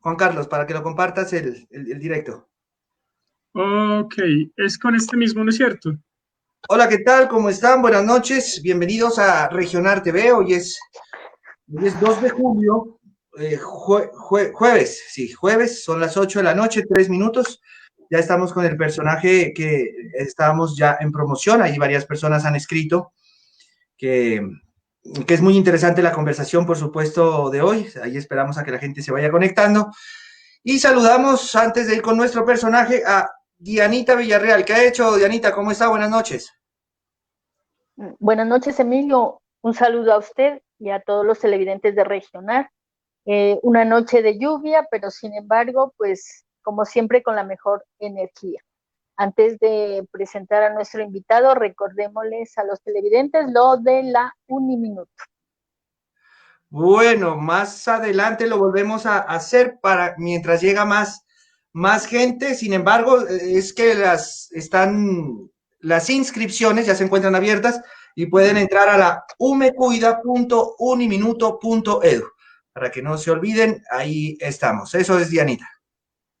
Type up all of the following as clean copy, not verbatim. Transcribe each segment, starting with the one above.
Juan Carlos, para que lo compartas el directo. Ok, es con este mismo, ¿no es cierto? Hola, ¿qué tal? ¿Cómo están? Buenas noches. Bienvenidos a Regionar TV. Hoy es 2 de julio, jueves. Sí, jueves, son las 8 de la noche, 3 minutos. Ya estamos con el personaje que estábamos ya en promoción. Ahí varias personas han escrito que, que es muy interesante la conversación, por supuesto, de hoy. Ahí esperamos a que la gente se vaya conectando. Y saludamos, antes de ir con nuestro personaje, a Dianita Villarreal. ¿Qué ha hecho, Dianita? ¿Cómo está? Buenas noches. Buenas noches, Emilio. Un saludo a usted y a todos los televidentes de Regional. Una noche de lluvia, pero sin embargo, pues como siempre con la mejor energía. Antes de presentar a nuestro invitado, recordémosles a los televidentes lo de la Uniminuto. Bueno, más adelante lo volvemos a hacer para mientras llega más gente. Sin embargo, es que las inscripciones ya se encuentran abiertas y pueden entrar a la umecuida.uniminuto.edu. Para que no se olviden, ahí estamos. Eso es Dianita.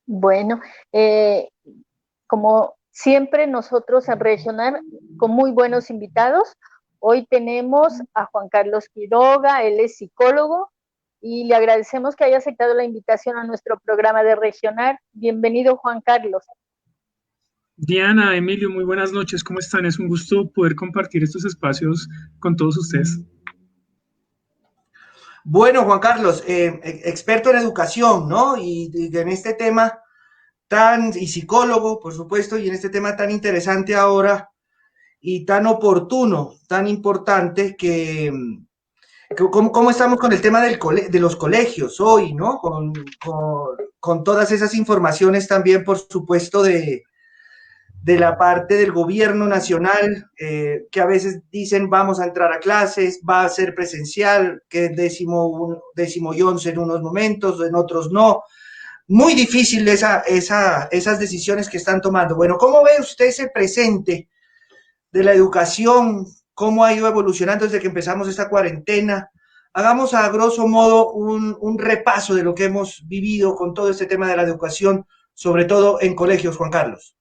Bueno, eh, como siempre nosotros en Regional con muy buenos invitados. Hoy tenemos a Juan Carlos Quiroga, él es psicólogo y le agradecemos que haya aceptado la invitación a nuestro programa de Regional. Bienvenido, Juan Carlos. Diana, Emilio, muy buenas noches, ¿cómo están? Es un gusto poder compartir estos espacios con todos ustedes. Bueno, Juan Carlos, experto en educación, ¿no? Y en este tema y psicólogo, por supuesto, y en este tema tan interesante ahora y tan oportuno, tan importante ¿cómo estamos con el tema de los colegios hoy, ¿no? Con todas esas informaciones también, por supuesto, de la parte del gobierno nacional, que a veces dicen vamos a entrar a clases, va a ser presencial, que es décimo y 11 en unos momentos, en otros no. Muy difícil esas decisiones que están tomando. Bueno, ¿cómo ve usted ese presente de la educación? ¿Cómo ha ido evolucionando desde que empezamos esta cuarentena? Hagamos a grosso modo un repaso de lo que hemos vivido con todo este tema de la educación, sobre todo en colegios, Juan Carlos.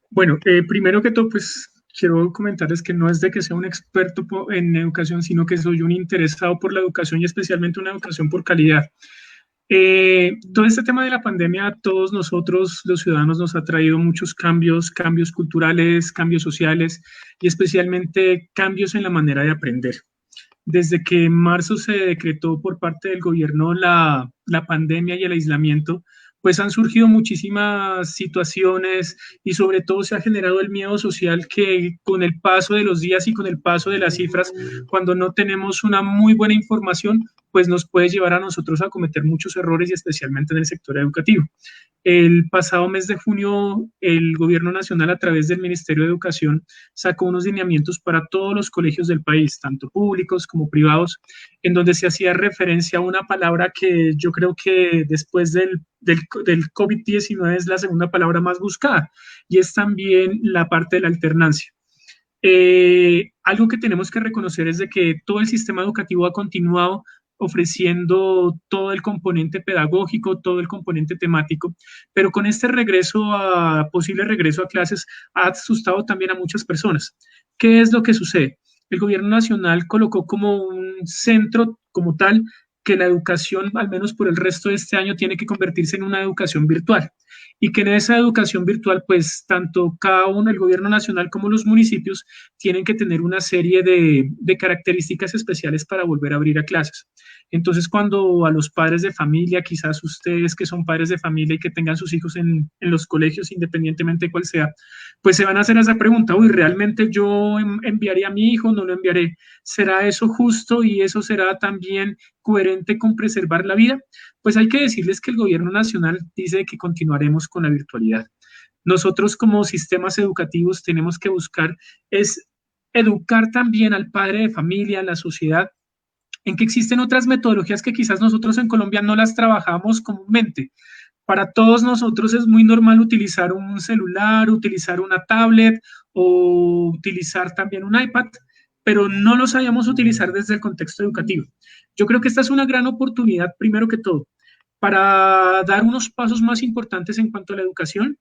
Bueno, primero que todo, pues quiero comentarles que no es de que sea un experto en educación, sino que soy un interesado por la educación y especialmente una educación por calidad. Todo este tema de la pandemia a todos nosotros, los ciudadanos, nos ha traído muchos cambios, cambios culturales, cambios sociales y especialmente cambios en la manera de aprender. Desde que en marzo se decretó por parte del gobierno la pandemia y el aislamiento, pues han surgido muchísimas situaciones y sobre todo se ha generado el miedo social que con el paso de los días y con el paso de las cifras, cuando no tenemos una muy buena información, pues nos puede llevar a nosotros a cometer muchos errores y especialmente en el sector educativo. El pasado mes de junio, el gobierno nacional a través del Ministerio de Educación sacó unos lineamientos para todos los colegios del país, tanto públicos como privados, en donde se hacía referencia a una palabra que yo creo que después del COVID-19 es la segunda palabra más buscada, y es también la parte de la alternancia. Algo que tenemos que reconocer es de que todo el sistema educativo ha continuado ofreciendo todo el componente pedagógico, todo el componente temático, pero con este posible regreso a clases ha asustado también a muchas personas. ¿Qué es lo que sucede? El gobierno nacional colocó como un centro como tal que la educación, al menos por el resto de este año, tiene que convertirse en una educación virtual y que en esa educación virtual, pues tanto cada uno, el gobierno nacional como los municipios, tienen que tener una serie de características especiales para volver a abrir a clases. Entonces, cuando a los padres de familia, quizás ustedes que son padres de familia y que tengan sus hijos en los colegios, independientemente de cuál sea, pues se van a hacer esa pregunta, uy, ¿realmente yo enviaré a mi hijo? ¿No lo enviaré? ¿Será eso justo y eso será también coherente con preservar la vida? Pues hay que decirles que el gobierno nacional dice que continuaremos con la virtualidad. Nosotros como sistemas educativos tenemos que buscar es educar también al padre de familia, a la sociedad, en que existen otras metodologías que quizás nosotros en Colombia no las trabajamos comúnmente. Para todos nosotros es muy normal utilizar un celular, utilizar una tablet o utilizar también un iPad, pero no lo sabíamos utilizar desde el contexto educativo. Yo creo que esta es una gran oportunidad, primero que todo, para dar unos pasos más importantes en cuanto a la educación.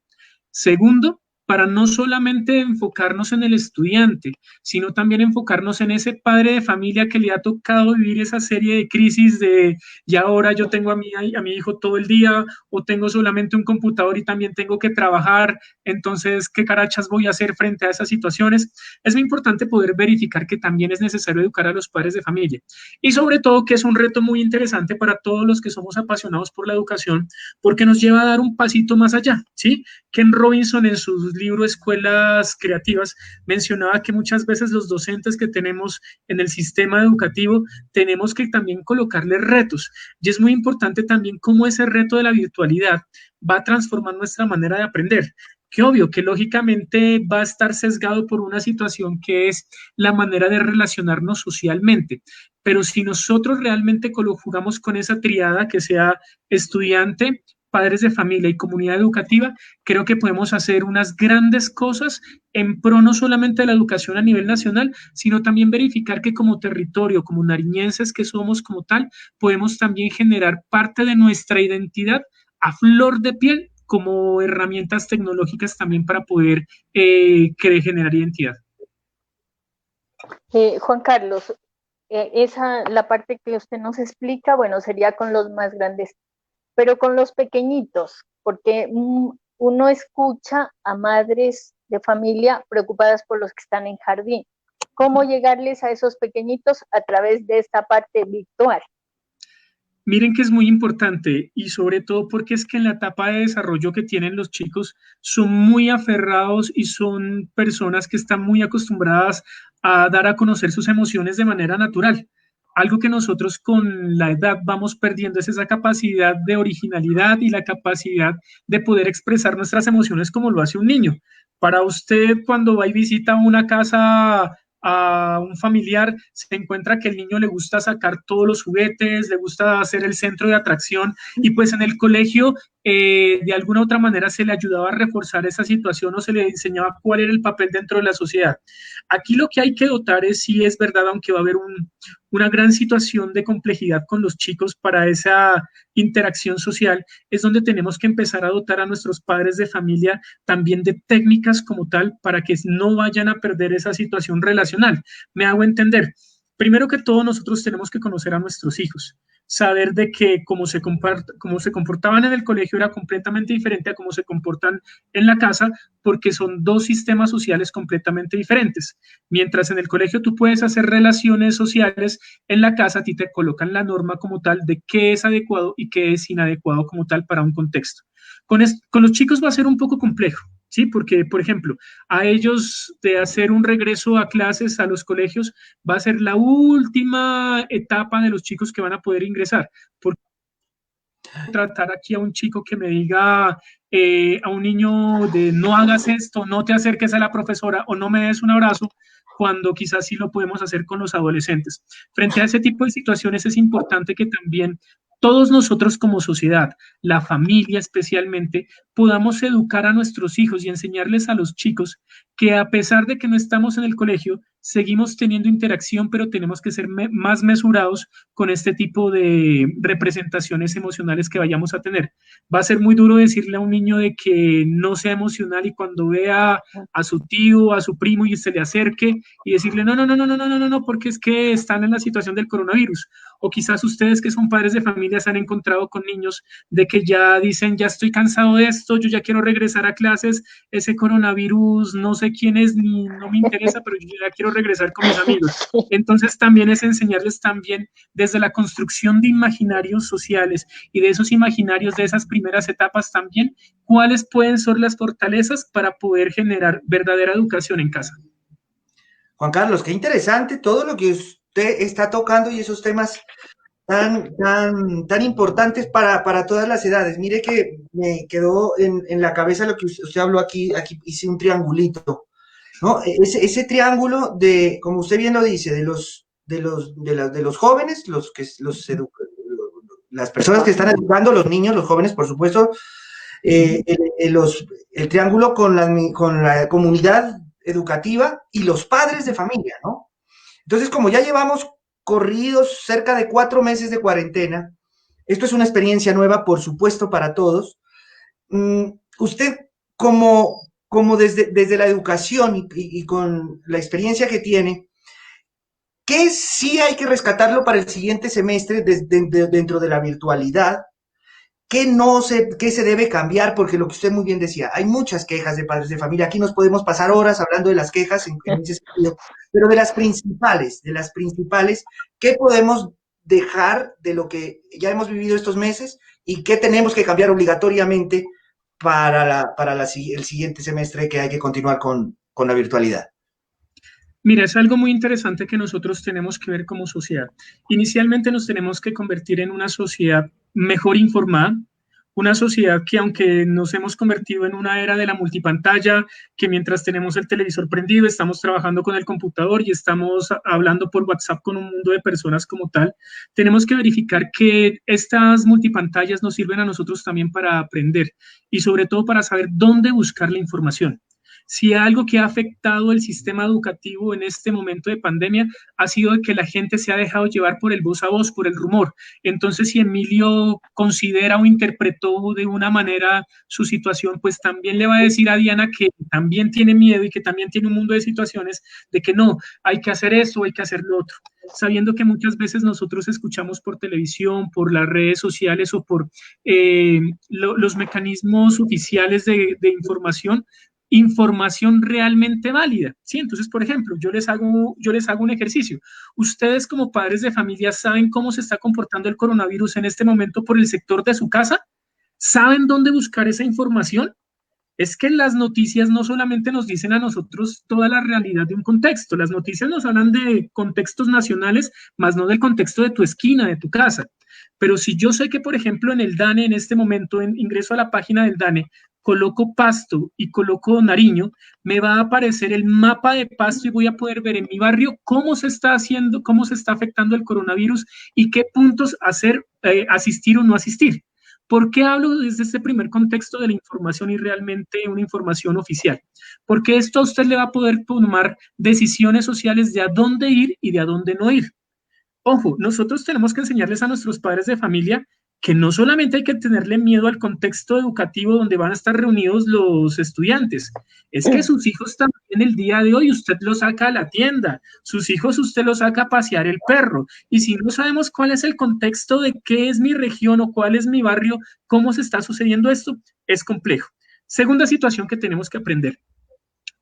Segundo, para no solamente enfocarnos en el estudiante, sino también enfocarnos en ese padre de familia que le ha tocado vivir esa serie de crisis de, y ahora yo tengo a mi hijo todo el día, o tengo solamente un computador y también tengo que trabajar, entonces, ¿qué carachas voy a hacer frente a esas situaciones? Es muy importante poder verificar que también es necesario educar a los padres de familia. Y sobre todo que es un reto muy interesante para todos los que somos apasionados por la educación, porque nos lleva a dar un pasito más allá, ¿sí? Ken Robinson en su libro Escuelas Creativas mencionaba que muchas veces los docentes que tenemos en el sistema educativo tenemos que también colocarle retos, y es muy importante también cómo ese reto de la virtualidad va a transformar nuestra manera de aprender. Que obvio, que lógicamente va a estar sesgado por una situación que es la manera de relacionarnos socialmente, pero si nosotros realmente jugamos con esa triada que sea estudiante, padres de familia y comunidad educativa, creo que podemos hacer unas grandes cosas en pro no solamente de la educación a nivel nacional, sino también verificar que como territorio, como nariñenses que somos como tal, podemos también generar parte de nuestra identidad a flor de piel como herramientas tecnológicas también para poder generar identidad. Juan Carlos, la parte que usted nos explica, bueno, sería con los más grandes, pero con los pequeñitos, porque uno escucha a madres de familia preocupadas por los que están en jardín. ¿Cómo llegarles a esos pequeñitos a través de esta parte virtual? Miren que es muy importante y sobre todo porque es que en la etapa de desarrollo que tienen los chicos son muy aferrados y son personas que están muy acostumbradas a dar a conocer sus emociones de manera natural. Algo que nosotros con la edad vamos perdiendo es esa capacidad de originalidad y la capacidad de poder expresar nuestras emociones como lo hace un niño. Para usted, cuando va y visita una casa a un familiar, se encuentra que el niño le gusta sacar todos los juguetes, le gusta hacer el centro de atracción, y pues en el colegio de alguna u otra manera se le ayudaba a reforzar esa situación o se le enseñaba cuál era el papel dentro de la sociedad. Aquí lo que hay que dotar es, sí es verdad, aunque va a haber una gran situación de complejidad con los chicos para esa interacción social, es donde tenemos que empezar a dotar a nuestros padres de familia también de técnicas como tal para que no vayan a perder esa situación relacional. Me hago entender. Primero que todo, nosotros tenemos que conocer a nuestros hijos, saber de que cómo se comportaban en el colegio era completamente diferente a cómo se comportan en la casa, porque son dos sistemas sociales completamente diferentes. Mientras en el colegio tú puedes hacer relaciones sociales, en la casa a ti te colocan la norma como tal de qué es adecuado y qué es inadecuado como tal para un contexto. Con los chicos va a ser un poco complejo, ¿sí? Porque, por ejemplo, a ellos de hacer un regreso a clases a los colegios va a ser la última etapa de los chicos que van a poder ingresar. Porque tratar aquí a un chico que me diga a un niño de no hagas esto, no te acerques a la profesora o no me des un abrazo, cuando quizás sí lo podemos hacer con los adolescentes. Frente a ese tipo de situaciones es importante que también todos nosotros como sociedad, la familia especialmente, podamos educar a nuestros hijos y enseñarles a los chicos que a pesar de que no estamos en el colegio, seguimos teniendo interacción, pero tenemos que ser más mesurados con este tipo de representaciones emocionales que vayamos a tener. Va a ser muy duro decirle a un niño de que no sea emocional y cuando vea a su tío, a su primo y se le acerque y decirle no, porque es que están en la situación del coronavirus. O quizás ustedes que son padres de familia se han encontrado con niños de que ya dicen, ya estoy cansado de esto, yo ya quiero regresar a clases, ese coronavirus no sé quién es ni no me interesa, pero yo ya quiero regresar con mis amigos. Entonces también es enseñarles también desde la construcción de imaginarios sociales y de esos imaginarios de esas primeras etapas también, cuáles pueden ser las fortalezas para poder generar verdadera educación en casa. Juan Carlos, qué interesante todo lo que usted está tocando y esos temas tan importantes para todas las edades. Mire que me quedó en la cabeza lo que usted habló aquí hice un triangulito, ¿no? Ese triángulo de, como usted bien lo dice, de los jóvenes, las personas que están educando, los niños, los jóvenes, por supuesto, el triángulo con la comunidad educativa y los padres de familia, ¿no? Entonces, como ya llevamos corridos cerca de 4 meses de cuarentena, Esto es una experiencia nueva, por supuesto, para todos. Usted, como desde la educación y con la experiencia que tiene, ¿qué sí hay que rescatarlo para el siguiente semestre dentro de la virtualidad? ¿Qué se debe cambiar? Porque lo que usted muy bien decía, hay muchas quejas de padres de familia. Aquí nos podemos pasar horas hablando de las quejas en ese sentido, pero de las principales, ¿qué podemos dejar de lo que ya hemos vivido estos meses y qué tenemos que cambiar obligatoriamente para el siguiente semestre que hay que continuar con la virtualidad? Mira, es algo muy interesante que nosotros tenemos que ver como sociedad. Inicialmente nos tenemos que convertir en una sociedad mejor informada, una sociedad que aunque nos hemos convertido en una era de la multipantalla, que mientras tenemos el televisor prendido, estamos trabajando con el computador y estamos hablando por WhatsApp con un mundo de personas como tal, tenemos que verificar que estas multipantallas nos sirven a nosotros también para aprender y sobre todo para saber dónde buscar la información. Si algo que ha afectado el sistema educativo en este momento de pandemia ha sido que la gente se ha dejado llevar por el voz a voz, por el rumor. Entonces, si Emilio considera o interpretó de una manera su situación, pues también le va a decir a Diana que también tiene miedo y que también tiene un mundo de situaciones de que no, hay que hacer esto, hay que hacer lo otro. Sabiendo que muchas veces nosotros escuchamos por televisión, por las redes sociales o por los mecanismos oficiales de información realmente válida, ¿sí? Entonces, por ejemplo, yo les hago un ejercicio. Ustedes como padres de familia saben cómo se está comportando el coronavirus en este momento por el sector de su casa, ¿saben dónde buscar esa información? Es que las noticias no solamente nos dicen a nosotros toda la realidad de un contexto, las noticias nos hablan de contextos nacionales, más no del contexto de tu esquina, de tu casa. Pero si yo sé que, por ejemplo, en el DANE, en este momento, ingreso a la página del DANE, coloco Pasto y coloco Nariño, me va a aparecer el mapa de Pasto y voy a poder ver en mi barrio cómo se está haciendo, cómo se está afectando el coronavirus y qué puntos asistir o no asistir. ¿Por qué hablo desde este primer contexto de la información y realmente una información oficial? Porque esto a usted le va a poder tomar decisiones sociales de a dónde ir y de a dónde no ir. Ojo, nosotros tenemos que enseñarles a nuestros padres de familia que no solamente hay que tenerle miedo al contexto educativo donde van a estar reunidos los estudiantes, es que sus hijos también el día de hoy usted los saca a la tienda, sus hijos usted los saca a pasear el perro, y si no sabemos cuál es el contexto de qué es mi región o cuál es mi barrio, cómo se está sucediendo esto, es complejo. Segunda situación que tenemos que aprender.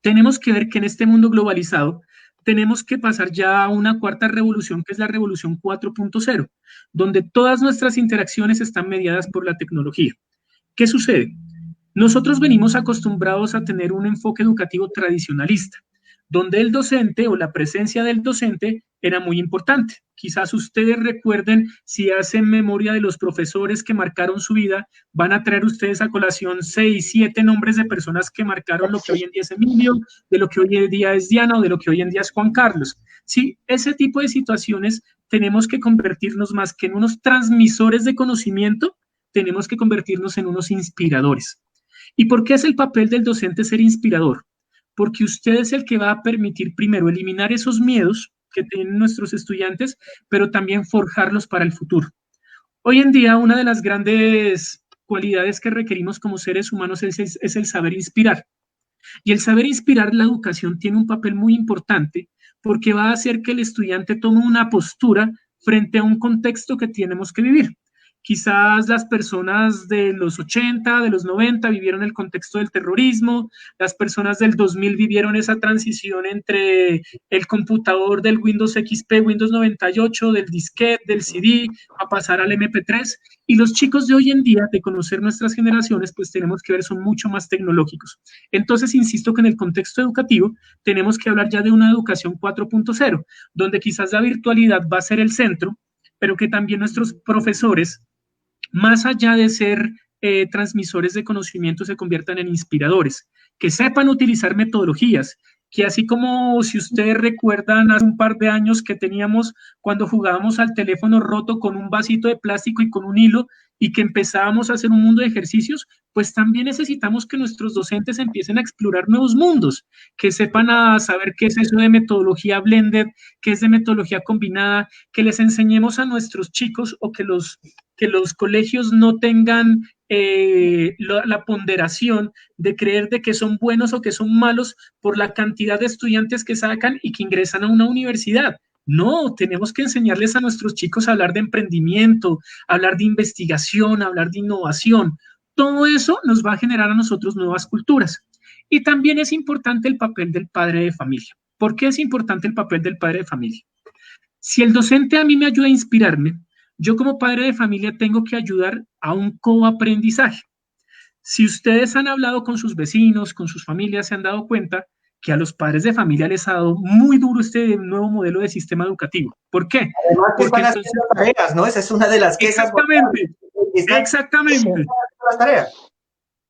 Tenemos que ver que en este mundo globalizado tenemos que pasar ya a una cuarta revolución, que es la revolución 4.0, donde todas nuestras interacciones están mediadas por la tecnología. ¿Qué sucede? Nosotros venimos acostumbrados a tener un enfoque educativo tradicionalista, donde el docente o la presencia del docente era muy importante. Quizás ustedes recuerden, si hacen memoria de los profesores que marcaron su vida, van a traer ustedes a colación 6, 7 nombres de personas que marcaron lo que hoy en día es Emilio, de lo que hoy en día es Diana o de lo que hoy en día es Juan Carlos. Sí, ese tipo de situaciones tenemos que convertirnos más que en unos transmisores de conocimiento, tenemos que convertirnos en unos inspiradores. ¿Y por qué es el papel del docente ser inspirador? Porque usted es el que va a permitir primero eliminar esos miedos que tienen nuestros estudiantes, pero también forjarlos para el futuro. Hoy en día, una de las grandes cualidades que requerimos como seres humanos es el saber inspirar. Y el saber inspirar, la educación tiene un papel muy importante porque va a hacer que el estudiante tome una postura frente a un contexto que tenemos que vivir. Quizás las personas de los 80, de los 90 vivieron el contexto del terrorismo, las personas del 2000 vivieron esa transición entre el computador del Windows XP, Windows 98, del disquete, del CD, a pasar al MP3, y los chicos de hoy en día, de conocer nuestras generaciones, pues tenemos que ver, son mucho más tecnológicos. Entonces, insisto que en el contexto educativo tenemos que hablar ya de una educación 4.0, donde quizás la virtualidad va a ser el centro, pero que también nuestros profesores, más allá de ser transmisores de conocimiento, se conviertan en inspiradores, que sepan utilizar metodologías que así como si ustedes recuerdan hace un par de años que teníamos cuando jugábamos al teléfono roto con un vasito de plástico y con un hilo y que empezábamos a hacer un mundo de ejercicios, pues también necesitamos que nuestros docentes empiecen a explorar nuevos mundos, que sepan a saber qué es eso de metodología blended, qué es de metodología combinada, que les enseñemos a nuestros chicos o que los colegios no tengan la ponderación de creer de que son buenos o que son malos por la cantidad de estudiantes que sacan y que ingresan a una universidad. No, tenemos que enseñarles a nuestros chicos a hablar de emprendimiento, a hablar de investigación, a hablar de innovación. Todo eso nos va a generar a nosotros nuevas culturas. Y también es importante el papel del padre de familia. ¿Por qué es importante el papel del padre de familia? Si el docente a mí me ayuda a inspirarme, yo como padre de familia tengo que ayudar a un coaprendizaje. Si ustedes han hablado con sus vecinos, con sus familias, se han dado cuenta que a los padres de familia les ha dado muy duro este nuevo modelo de sistema educativo. ¿Por qué? Además que Porque están haciendo tareas, ¿no? Esa es una de las quejas. Exactamente, exactamente. Las tareas.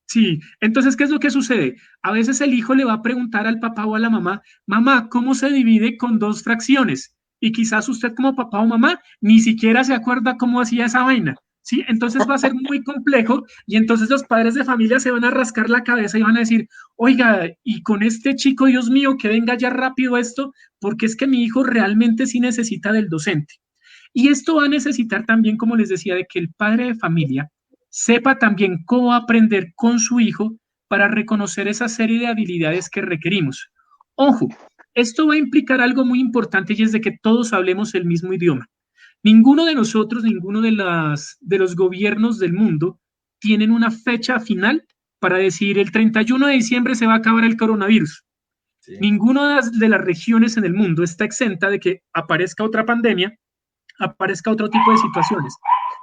Sí, entonces, ¿qué es lo que sucede? A veces el hijo le va a preguntar al papá o a la mamá, mamá, ¿cómo se divide con dos fracciones? Y quizás usted como papá o mamá ni siquiera se acuerda cómo hacía esa vaina, ¿sí? Entonces va a ser muy complejo y entonces los padres de familia se van a rascar la cabeza y van a decir, oiga, y con este chico, Dios mío, que venga ya rápido esto, porque es que mi hijo realmente sí necesita del docente. Y esto va a necesitar también, como les decía, de que el padre de familia sepa también cómo aprender con su hijo para reconocer esa serie de habilidades que requerimos. Ojo, esto va a implicar algo muy importante y es de que todos hablemos el mismo idioma. Ninguno de nosotros, ninguno de los gobiernos del mundo tienen una fecha final para decir el 31 de diciembre se va a acabar el coronavirus. Sí. Ninguna de las regiones en el mundo está exenta de que aparezca otra pandemia, aparezca otro tipo de situaciones.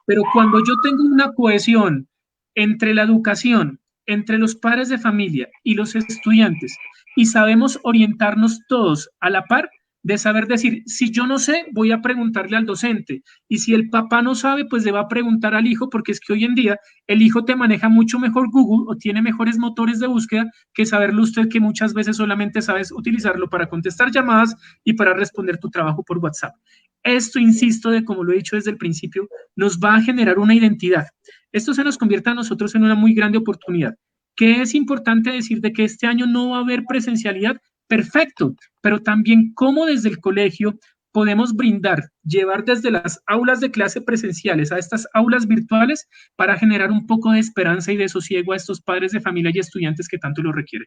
Pero cuando yo tengo una cohesión entre la educación, entre los padres de familia y los estudiantes, y sabemos orientarnos todos a la par, de saber decir, si yo no sé, voy a preguntarle al docente, y si el papá no sabe, pues le va a preguntar al hijo, porque es que hoy en día el hijo te maneja mucho mejor Google o tiene mejores motores de búsqueda que saberlo usted, que muchas veces solamente sabes utilizarlo para contestar llamadas y para responder tu trabajo por WhatsApp. Esto, insisto, de como lo he dicho desde el principio, nos va a generar una identidad. Esto se nos convierte a nosotros en una muy grande oportunidad. ¿Qué es importante decir de que este año no va a haber presencialidad? Perfecto, pero también cómo desde el colegio podemos brindar, llevar desde las aulas de clase presenciales a estas aulas virtuales para generar un poco de esperanza y de sosiego a estos padres de familia y estudiantes que tanto lo requieren.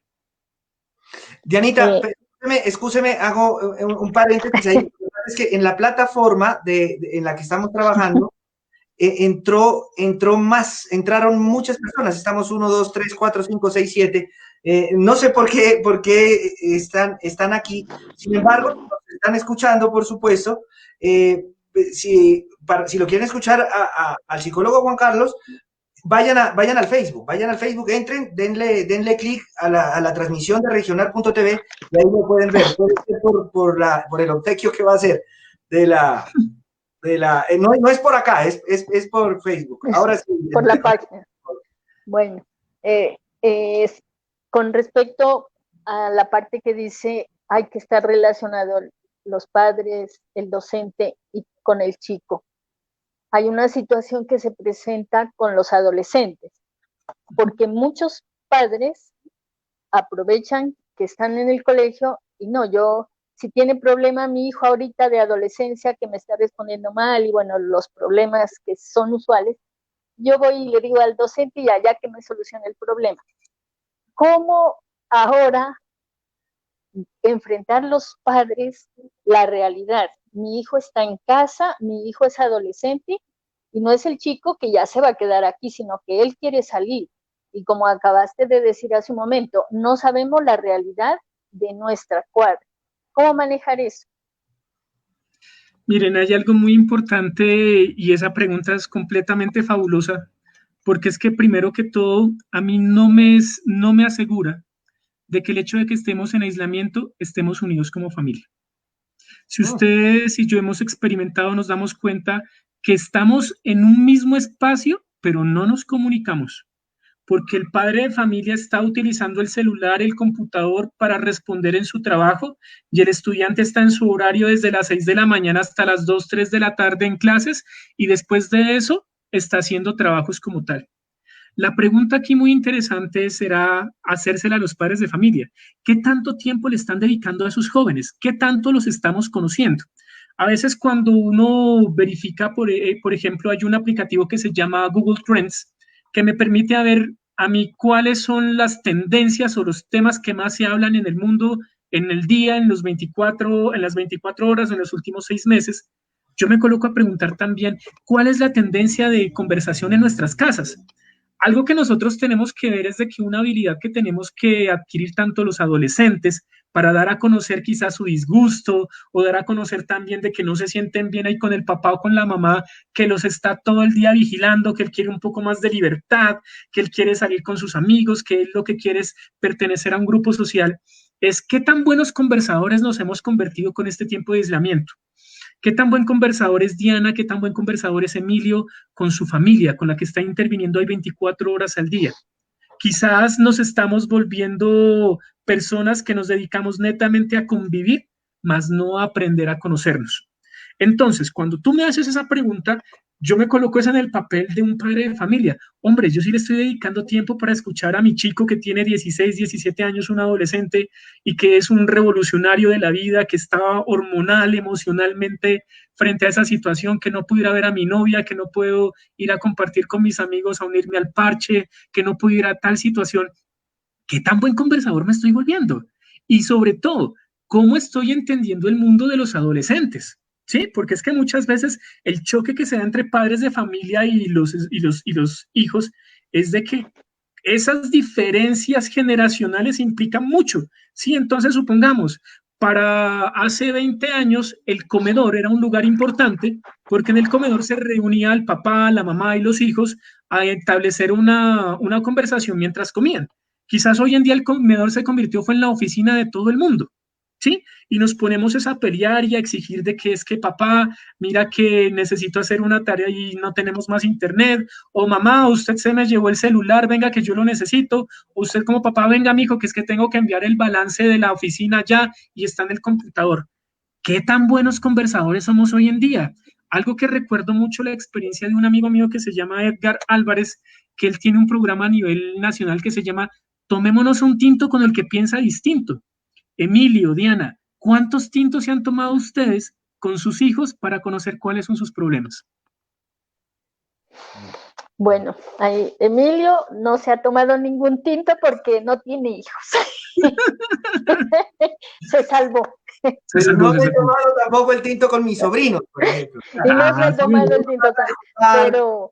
Dianita, excúseme, hago un paréntesis ahí. Es que en la plataforma en la que estamos trabajando, entraron muchas personas, estamos 1, 2, 3, 4, 5, 6, 7, no sé por qué están aquí, sin embargo, nos están escuchando, por supuesto, si lo quieren escuchar al psicólogo Juan Carlos, vayan al Facebook, entren, denle clic a la transmisión de regional.tv y ahí lo pueden ver, puede ser por el obsequio que va a hacer no es por acá, es por Facebook. Ahora sí. Por la página. Bueno, con respecto a la parte que dice hay que estar relacionado los padres, el docente y con el chico. Hay una situación que se presenta con los adolescentes, porque muchos padres aprovechan que están en el colegio y no, si tiene problema mi hijo ahorita de adolescencia que me está respondiendo mal y bueno, los problemas que son usuales, yo voy y le digo al docente y allá que me solucione el problema. ¿Cómo ahora enfrentar los padres la realidad? Mi hijo está en casa, mi hijo es adolescente y no es el chico que ya se va a quedar aquí, sino que él quiere salir. Y como acabaste de decir hace un momento, no sabemos la realidad de nuestra cuadra. ¿Cómo manejar eso? Miren, hay algo muy importante y esa pregunta es completamente fabulosa, porque es que primero que todo, a mí no me asegura de que el hecho de que estemos en aislamiento, estemos unidos como familia. Si ustedes y yo hemos experimentado, nos damos cuenta que estamos en un mismo espacio, pero no nos comunicamos. porque el padre de familia está utilizando el celular, el computador para responder en su trabajo y el estudiante está en su horario desde las 6 de la mañana hasta las 2, 3 de la tarde en clases y después de eso está haciendo trabajos como tal. La pregunta aquí muy interesante será hacérsela a los padres de familia. ¿Qué tanto tiempo le están dedicando a sus jóvenes? ¿Qué tanto los estamos conociendo? A veces cuando uno verifica, por ejemplo, hay un aplicativo que se llama Google Trends, que me permite ver a mí cuáles son las tendencias o los temas que más se hablan en el mundo en el día, en las 24 horas o en los últimos 6 meses. Yo me coloco a preguntar también cuál es la tendencia de conversación en nuestras casas. Algo que nosotros tenemos que ver es de que una habilidad que tenemos que adquirir tanto los adolescentes para dar a conocer quizás su disgusto o dar a conocer también de que no se sienten bien ahí con el papá o con la mamá, que los está todo el día vigilando, que él quiere un poco más de libertad, que él quiere salir con sus amigos, que él lo que quiere es pertenecer a un grupo social, es qué tan buenos conversadores nos hemos convertido con este tiempo de aislamiento. ¿Qué tan buen conversador es Diana? ¿Qué tan buen conversador es Emilio con su familia, con la que está interviniendo hoy 24 horas al día? Quizás nos estamos volviendo personas que nos dedicamos netamente a convivir, más no a aprender a conocernos. Entonces, cuando tú me haces esa pregunta, yo me coloco esa en el papel de un padre de familia. Hombre, yo sí le estoy dedicando tiempo para escuchar a mi chico que tiene 16, 17 años, un adolescente, y que es un revolucionario de la vida, que está hormonal, emocionalmente frente a esa situación, que no pudiera ver a mi novia, que no puedo ir a compartir con mis amigos, a unirme al parche, que no pudiera ir a tal situación. ¿Qué tan buen conversador me estoy volviendo? Y sobre todo, ¿cómo estoy entendiendo el mundo de los adolescentes? ¿Sí? Porque es que muchas veces el choque que se da entre padres de familia y los hijos es de que esas diferencias generacionales implican mucho. Sí, entonces supongamos, para hace 20 años el comedor era un lugar importante porque en el comedor se reunía el papá, la mamá y los hijos a establecer una conversación mientras comían. Quizás hoy en día el comedor se convirtió fue en la oficina de todo el mundo, ¿sí? Y nos ponemos a pelear y a exigir de que es que papá, mira que necesito hacer una tarea y no tenemos más internet, o mamá, usted se me llevó el celular, venga que yo lo necesito, o usted como papá, venga mijo, que es que tengo que enviar el balance de la oficina ya y está en el computador. ¿Qué tan buenos conversadores somos hoy en día? Algo que recuerdo mucho la experiencia de un amigo mío que se llama Edgar Álvarez, que él tiene un programa a nivel nacional que se llama Tomémonos un tinto con el que piensa distinto. Emilio, Diana, ¿cuántos tintos se han tomado ustedes con sus hijos para conocer cuáles son sus problemas? Bueno, ahí, Emilio no se ha tomado ningún tinto porque no tiene hijos. Se salvó. Pero no me he tomado tampoco el tinto con mis sobrinos, por ejemplo. Y no se ha tomado el tinto con...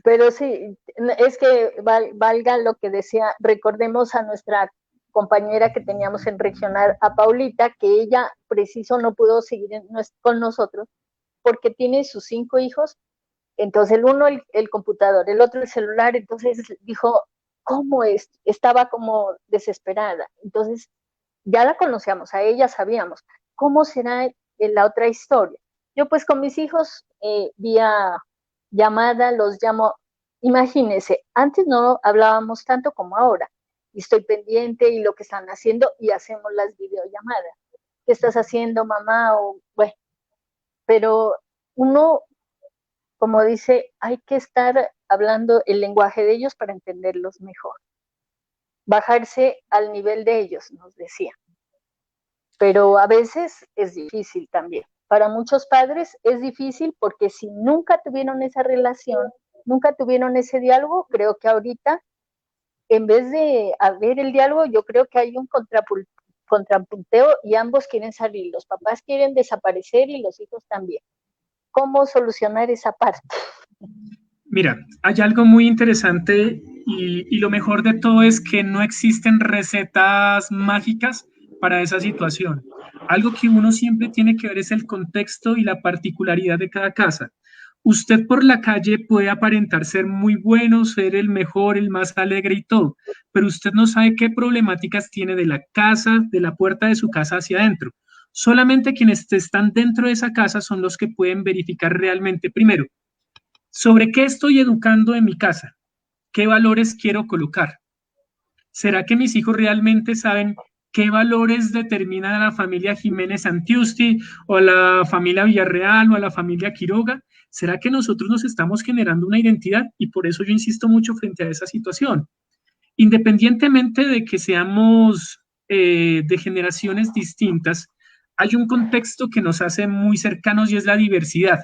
Pero sí, es que valga lo que decía, recordemos a nuestra compañera que teníamos en regional, a Paulita, que ella preciso no pudo seguir con nosotros porque tiene sus 5 hijos, entonces el uno el computador, el otro el celular, entonces dijo, ¿cómo es? Estaba como desesperada, entonces ya la conocíamos, a ella sabíamos, ¿cómo será la otra historia? Yo pues con mis hijos vía llamada, los llamo, imagínense, antes no hablábamos tanto como ahora, y estoy pendiente y lo que están haciendo y hacemos las videollamadas. ¿Qué estás haciendo, mamá? O bueno, pero uno, como dice, hay que estar hablando el lenguaje de ellos para entenderlos mejor. Bajarse al nivel de ellos, nos decía. Pero a veces es difícil también. Para muchos padres es difícil porque si nunca tuvieron esa relación, nunca tuvieron ese diálogo, creo que ahorita, en vez de haber el diálogo, yo creo que hay un contrapunteo y ambos quieren salir. Los papás quieren desaparecer y los hijos también. ¿Cómo solucionar esa parte? Mira, hay algo muy interesante y lo mejor de todo es que no existen recetas mágicas para esa situación. Algo que uno siempre tiene que ver es el contexto y la particularidad de cada casa. Usted por la calle puede aparentar ser muy bueno, ser el mejor, el más alegre y todo, pero usted no sabe qué problemáticas tiene de la casa, de la puerta de su casa hacia adentro. Solamente quienes están dentro de esa casa son los que pueden verificar realmente, primero, sobre qué estoy educando en mi casa, qué valores quiero colocar. ¿Será que mis hijos realmente saben qué valores determinan a la familia Jiménez Santiusti o a la familia Villarreal o a la familia Quiroga? ¿Será que nosotros nos estamos generando una identidad? Y por eso yo insisto mucho frente a esa situación. Independientemente de que seamos de generaciones distintas, hay un contexto que nos hace muy cercanos y es la diversidad.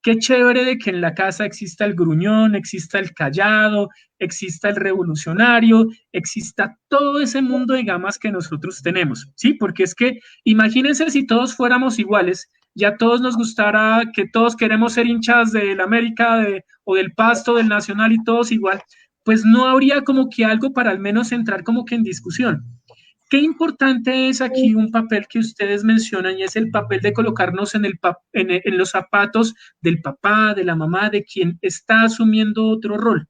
Qué chévere de que en la casa exista el gruñón, exista el callado, exista el revolucionario, exista todo ese mundo de gamas que nosotros tenemos, ¿sí? Porque es que imagínense si todos fuéramos iguales, ya todos nos gustara que todos queremos ser hinchas del América o del Pasto, del Nacional y todos igual, pues no habría como que algo para al menos entrar como que en discusión. Qué importante es aquí un papel que ustedes mencionan y es el papel de colocarnos en los zapatos del papá, de la mamá, de quien está asumiendo otro rol.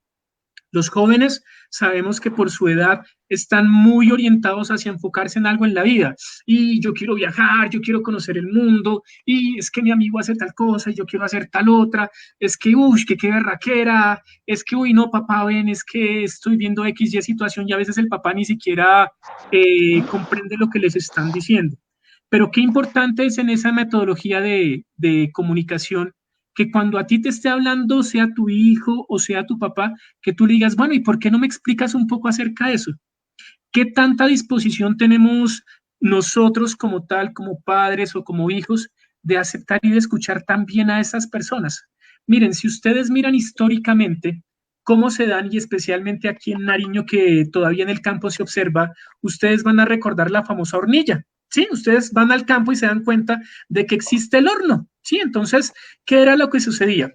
Los jóvenes sabemos que por su edad están muy orientados hacia enfocarse en algo en la vida. Y yo quiero viajar, yo quiero conocer el mundo, y es que mi amigo hace tal cosa y yo quiero hacer tal otra. Es que, uy, que qué berraquera. Es que, uy, no, papá, ven, es que estoy viendo X, Y situación y a veces el papá ni siquiera comprende lo que les están diciendo. Pero qué importante es en esa metodología de comunicación que cuando a ti te esté hablando, sea tu hijo o sea tu papá, que tú le digas, bueno, ¿y por qué no me explicas un poco acerca de eso? ¿Qué tanta disposición tenemos nosotros como tal, como padres o como hijos, de aceptar y de escuchar también a esas personas? Miren, si ustedes miran históricamente cómo se dan, y especialmente aquí en Nariño, que todavía en el campo se observa, ustedes van a recordar la famosa hornilla. Sí, ustedes van al campo y se dan cuenta de que existe el horno. Sí, entonces, ¿qué era lo que sucedía?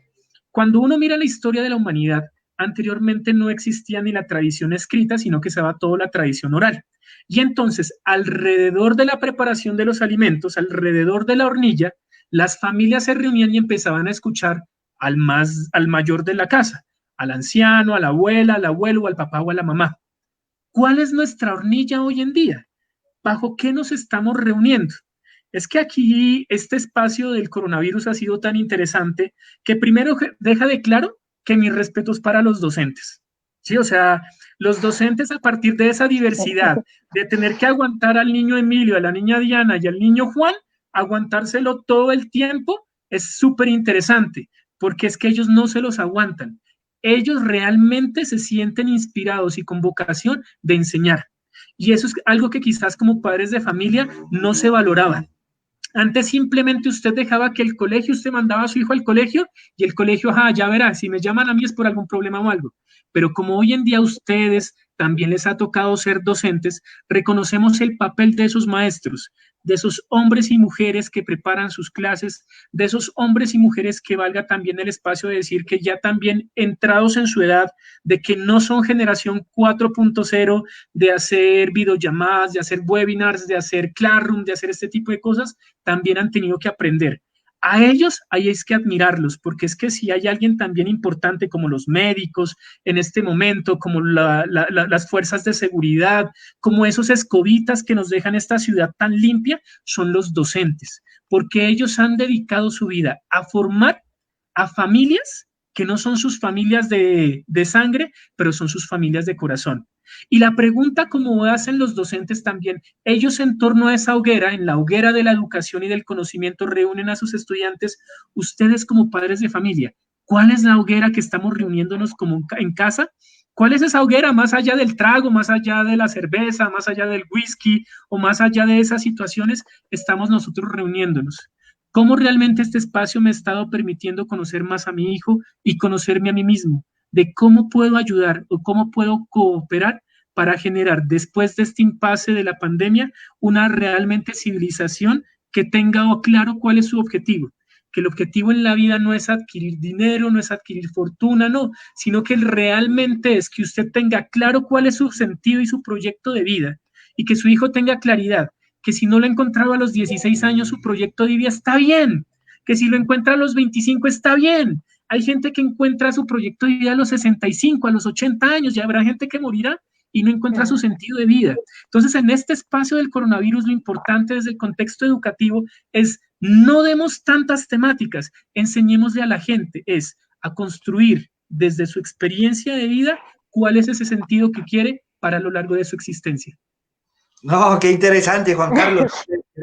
Cuando uno mira la historia de la humanidad, anteriormente no existía ni la tradición escrita, sino que se daba toda la tradición oral. Y entonces, alrededor de la preparación de los alimentos, alrededor de la hornilla, las familias se reunían y empezaban a escuchar al mayor de la casa, al anciano, a la abuela, al abuelo, al papá o a la mamá. ¿Cuál es nuestra hornilla hoy en día? ¿Bajo qué nos estamos reuniendo? Es que aquí este espacio del coronavirus ha sido tan interesante que primero deja de claro que mis respetos para los docentes. Sí, o sea, los docentes a partir de esa diversidad, de tener que aguantar al niño Emilio, a la niña Diana y al niño Juan, aguantárselo todo el tiempo, es súper interesante, porque es que ellos no se los aguantan. Ellos realmente se sienten inspirados y con vocación de enseñar. Y eso es algo que quizás como padres de familia no se valoraba. Antes simplemente usted dejaba que el colegio, usted mandaba a su hijo al colegio y el colegio, ajá, ya verá, si me llaman a mí es por algún problema o algo. Pero como hoy en día a ustedes también les ha tocado ser docentes, reconocemos el papel de esos maestros, de esos hombres y mujeres que preparan sus clases, de esos hombres y mujeres que valga también el espacio de decir que ya también entrados en su edad, de que no son generación 4.0, de hacer videollamadas, de hacer webinars, de hacer Classroom, de hacer este tipo de cosas, también han tenido que aprender. A ellos hay que admirarlos, porque es que si hay alguien también importante como los médicos en este momento, como las fuerzas de seguridad, como esos escobitas que nos dejan esta ciudad tan limpia, son los docentes, porque ellos han dedicado su vida a formar a familias que no son sus familias de sangre, pero son sus familias de corazón. Y la pregunta, como hacen los docentes también, ellos en torno a esa hoguera, en la hoguera de la educación y del conocimiento, reúnen a sus estudiantes, ustedes como padres de familia, ¿cuál es la hoguera que estamos reuniéndonos como en casa? ¿Cuál es esa hoguera más allá del trago, más allá de la cerveza, más allá del whisky o más allá de esas situaciones? Estamos nosotros reuniéndonos. ¿Cómo realmente este espacio me ha estado permitiendo conocer más a mi hijo y conocerme a mí mismo? De cómo puedo ayudar o cómo puedo cooperar para generar, después de este impasse de la pandemia, una realmente civilización que tenga claro cuál es su objetivo. Que el objetivo en la vida no es adquirir dinero, no es adquirir fortuna, no, sino que realmente es que usted tenga claro cuál es su sentido y su proyecto de vida y que su hijo tenga claridad, que si no lo encontraba a los 16 años su proyecto de vida está bien, que si lo encuentra a los 25 está bien. Hay gente que encuentra su proyecto de vida a los 65, a los 80 años, ya habrá gente que morirá y no encuentra su sentido de vida. Entonces, en este espacio del coronavirus, lo importante desde el contexto educativo es no demos tantas temáticas, enseñémosle a la gente, es a construir desde su experiencia de vida cuál es ese sentido que quiere para lo largo de su existencia. No, qué interesante, Juan Carlos.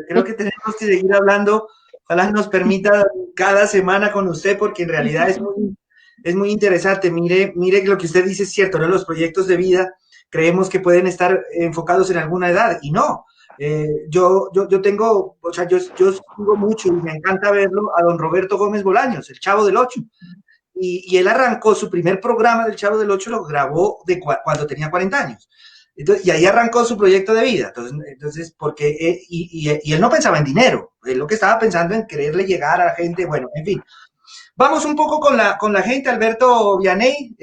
Creo que tenemos que seguir hablando. Ojalá nos permita cada semana con usted, porque en realidad es muy interesante. Mire lo que usted dice es cierto, ¿no? Los proyectos de vida creemos que pueden estar enfocados en alguna edad y no. Yo tengo, o sea, yo sigo mucho y me encanta verlo a don Roberto Gómez Bolaños, el Chavo del Ocho. Y él arrancó su primer programa del Chavo del Ocho, lo grabó cuando tenía 40 años. Entonces, y ahí arrancó su proyecto de vida. Entonces porque él no pensaba en dinero, él lo que estaba pensando en quererle llegar a la gente, bueno, en fin. Vamos un poco con la gente. Alberto Vianey,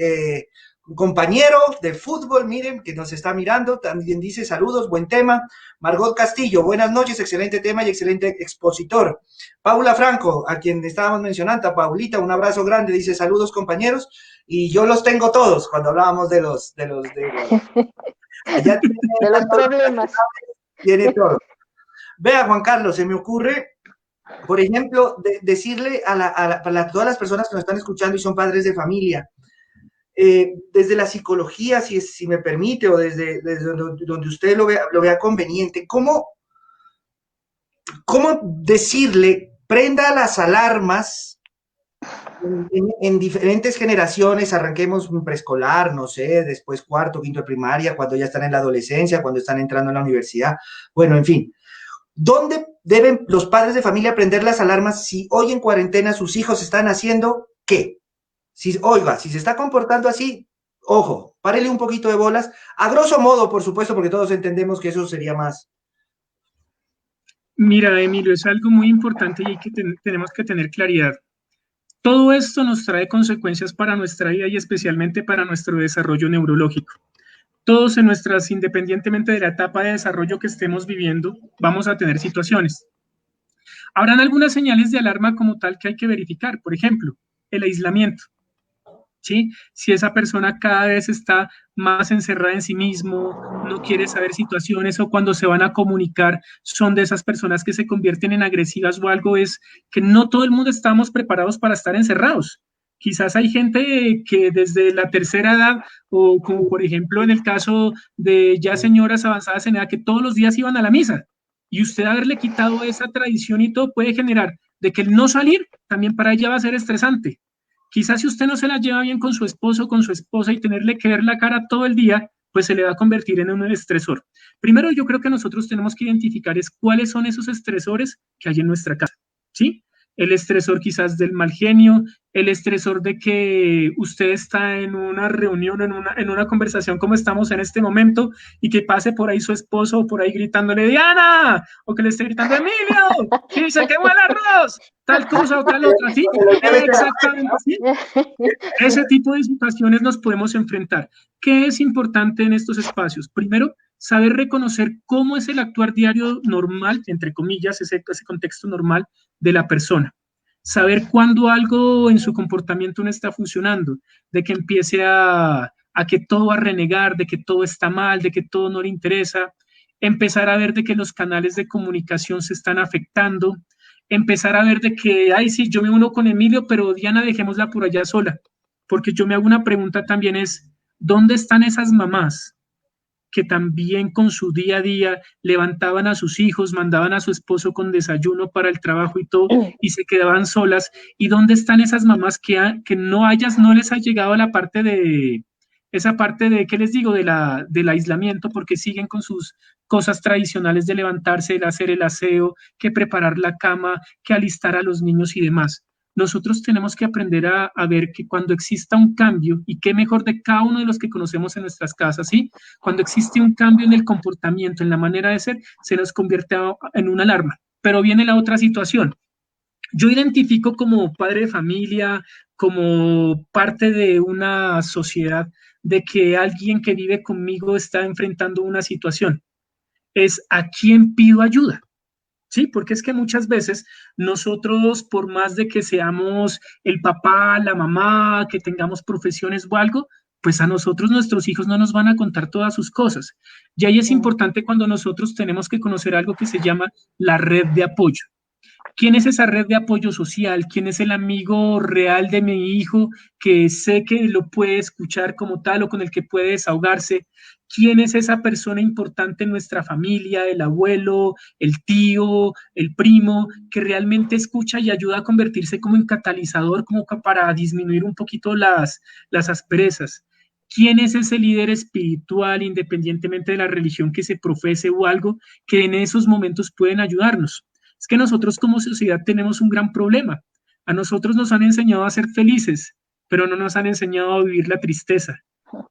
compañero de fútbol, miren, que nos está mirando, también dice saludos, buen tema. Margot Castillo, buenas noches, excelente tema y excelente expositor. Paula Franco, a quien estábamos mencionando, Paulita, un abrazo grande, dice saludos compañeros, y yo los tengo todos cuando hablábamos de los allá tiene, de los problemas. Tiene todo. Vea, Juan Carlos, se me ocurre, por ejemplo, decirle a todas las personas que nos están escuchando y son padres de familia, desde la psicología, si me permite, o desde donde usted lo vea conveniente, ¿cómo decirle, prenda las alarmas en diferentes generaciones? Arranquemos un preescolar, no sé, después cuarto, quinto de primaria, cuando ya están en la adolescencia, cuando están entrando en la universidad, bueno, en fin. ¿Dónde deben los padres de familia prender las alarmas si hoy en cuarentena sus hijos están haciendo qué? Oiga, si se está comportando así, ojo, párele un poquito de bolas, a grosso modo, por supuesto, porque todos entendemos que eso sería más. Mira, Emilio, es algo muy importante y tenemos que tener claridad. Todo esto nos trae consecuencias para nuestra vida y especialmente para nuestro desarrollo neurológico. Todos independientemente de la etapa de desarrollo que estemos viviendo, vamos a tener situaciones. Habrán algunas señales de alarma como tal que hay que verificar, por ejemplo, el aislamiento. ¿Sí? Si esa persona cada vez está más encerrada en sí mismo, no quiere saber situaciones, o cuando se van a comunicar son de esas personas que se convierten en agresivas o algo, es que no todo el mundo estamos preparados para estar encerrados. Quizás hay gente que desde la tercera edad, o como por ejemplo en el caso de ya señoras avanzadas en edad, que todos los días iban a la misa, y usted haberle quitado esa tradición y todo puede generar de que el no salir también para ella va a ser estresante. Quizás si usted no se la lleva bien con su esposo o con su esposa y tenerle que ver la cara todo el día, pues se le va a convertir en un estresor. Primero, yo creo que nosotros tenemos que identificar cuáles son esos estresores que hay en nuestra casa, ¿sí? El estresor quizás del mal genio, el estresor de que usted está en una reunión, en una conversación como estamos en este momento, y que pase por ahí su esposo o por ahí gritándole ¡Diana! O que le esté gritando ¡Emilio! ¡Sí, se quemó el arroz! Tal cosa o tal otra, ¿sí? Exactamente, ¿sí? Ese tipo de situaciones nos podemos enfrentar. ¿Qué es importante en estos espacios? Primero, saber reconocer cómo es el actuar diario normal, entre comillas, ese contexto normal de la persona. Saber cuándo algo en su comportamiento no está funcionando, de que empiece a que todo va a renegar, de que todo está mal, de que todo no le interesa, empezar a ver de que los canales de comunicación se están afectando, empezar a ver de que, ay, sí, yo me uno con Emilio, pero Diana, dejémosla por allá sola, porque yo me hago una pregunta también es, ¿dónde están esas mamás que también con su día a día levantaban a sus hijos, mandaban a su esposo con desayuno para el trabajo y todo, y se quedaban solas? ¿Y dónde están esas mamás que no les ha llegado la parte de, esa parte de, ¿qué les digo?, del aislamiento, porque siguen con sus cosas tradicionales de levantarse, de hacer el aseo, que preparar la cama, que alistar a los niños y demás? Nosotros tenemos que aprender a ver que cuando exista un cambio, y qué mejor de cada uno de los que conocemos en nuestras casas, ¿sí? Cuando existe un cambio en el comportamiento, en la manera de ser, se nos convierte en una alarma. Pero viene la otra situación. Yo identifico como padre de familia, como parte de una sociedad, de que alguien que vive conmigo está enfrentando una situación. Es a quién pido ayuda. Sí, porque es que muchas veces nosotros, por más de que seamos el papá, la mamá, que tengamos profesiones o algo, pues a nosotros nuestros hijos no nos van a contar todas sus cosas. Y ahí es importante cuando nosotros tenemos que conocer algo que se llama la red de apoyo. ¿Quién es esa red de apoyo social? ¿Quién es el amigo real de mi hijo que sé que lo puede escuchar como tal o con el que puede desahogarse? ¿Quién es esa persona importante en nuestra familia, el abuelo, el tío, el primo, que realmente escucha y ayuda a convertirse como en catalizador, como para disminuir un poquito las asperezas? ¿Quién es ese líder espiritual, independientemente de la religión que se profese o algo, que en esos momentos pueden ayudarnos? Es que nosotros como sociedad tenemos un gran problema. A nosotros nos han enseñado a ser felices, pero no nos han enseñado a vivir la tristeza.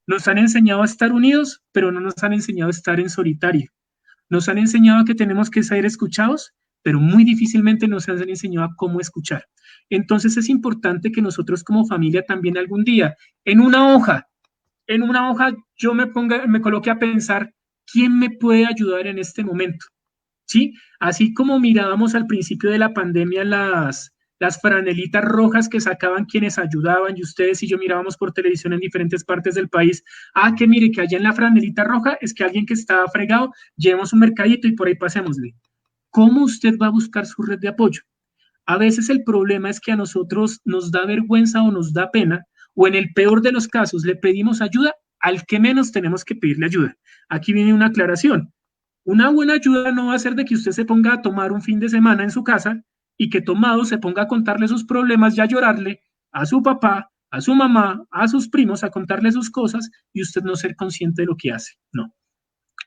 Nos han enseñado a estar unidos, pero no nos han enseñado a estar en solitario. Nos han enseñado que tenemos que ser escuchados, pero muy difícilmente nos han enseñado a cómo escuchar. Entonces es importante que nosotros como familia también algún día, en una hoja, yo me coloque a pensar quién me puede ayudar en este momento. ¿Sí? Así como mirábamos al principio de la pandemia las franelitas rojas que sacaban quienes ayudaban y ustedes y yo mirábamos por televisión en diferentes partes del país, que mire que allá en la franelita roja es que alguien que está fregado, llevemos un mercadito y por ahí pasémosle. ¿Cómo usted va a buscar su red de apoyo? A veces el problema es que a nosotros nos da vergüenza o nos da pena, o en el peor de los casos le pedimos ayuda al que menos tenemos que pedirle ayuda. Aquí viene una aclaración. Una buena ayuda no va a ser de que usted se ponga a tomar un fin de semana en su casa y que tomado se ponga a contarle sus problemas y a llorarle a su papá, a su mamá, a sus primos, a contarle sus cosas y usted no ser consciente de lo que hace. No.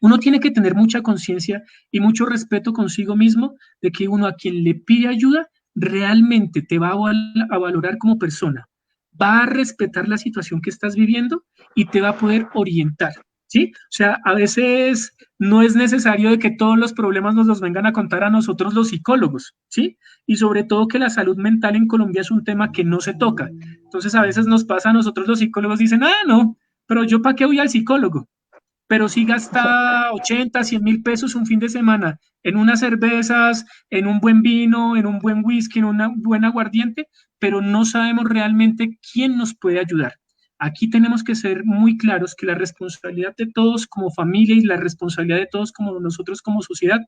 Uno tiene que tener mucha conciencia y mucho respeto consigo mismo de que uno a quien le pide ayuda realmente te va a valorar como persona, va a respetar la situación que estás viviendo y te va a poder orientar. ¿Sí? O sea, a veces no es necesario de que todos los problemas nos los vengan a contar a nosotros los psicólogos, ¿sí? Y sobre todo que la salud mental en Colombia es un tema que no se toca. Entonces a veces nos pasa a nosotros los psicólogos dicen, no, pero yo para qué voy al psicólogo, pero si gasta 80, 100 mil pesos un fin de semana en unas cervezas, en un buen vino, en un buen whisky, en un buen aguardiente, pero no sabemos realmente quién nos puede ayudar. Aquí tenemos que ser muy claros que la responsabilidad de todos como familia y la responsabilidad de todos como nosotros como sociedad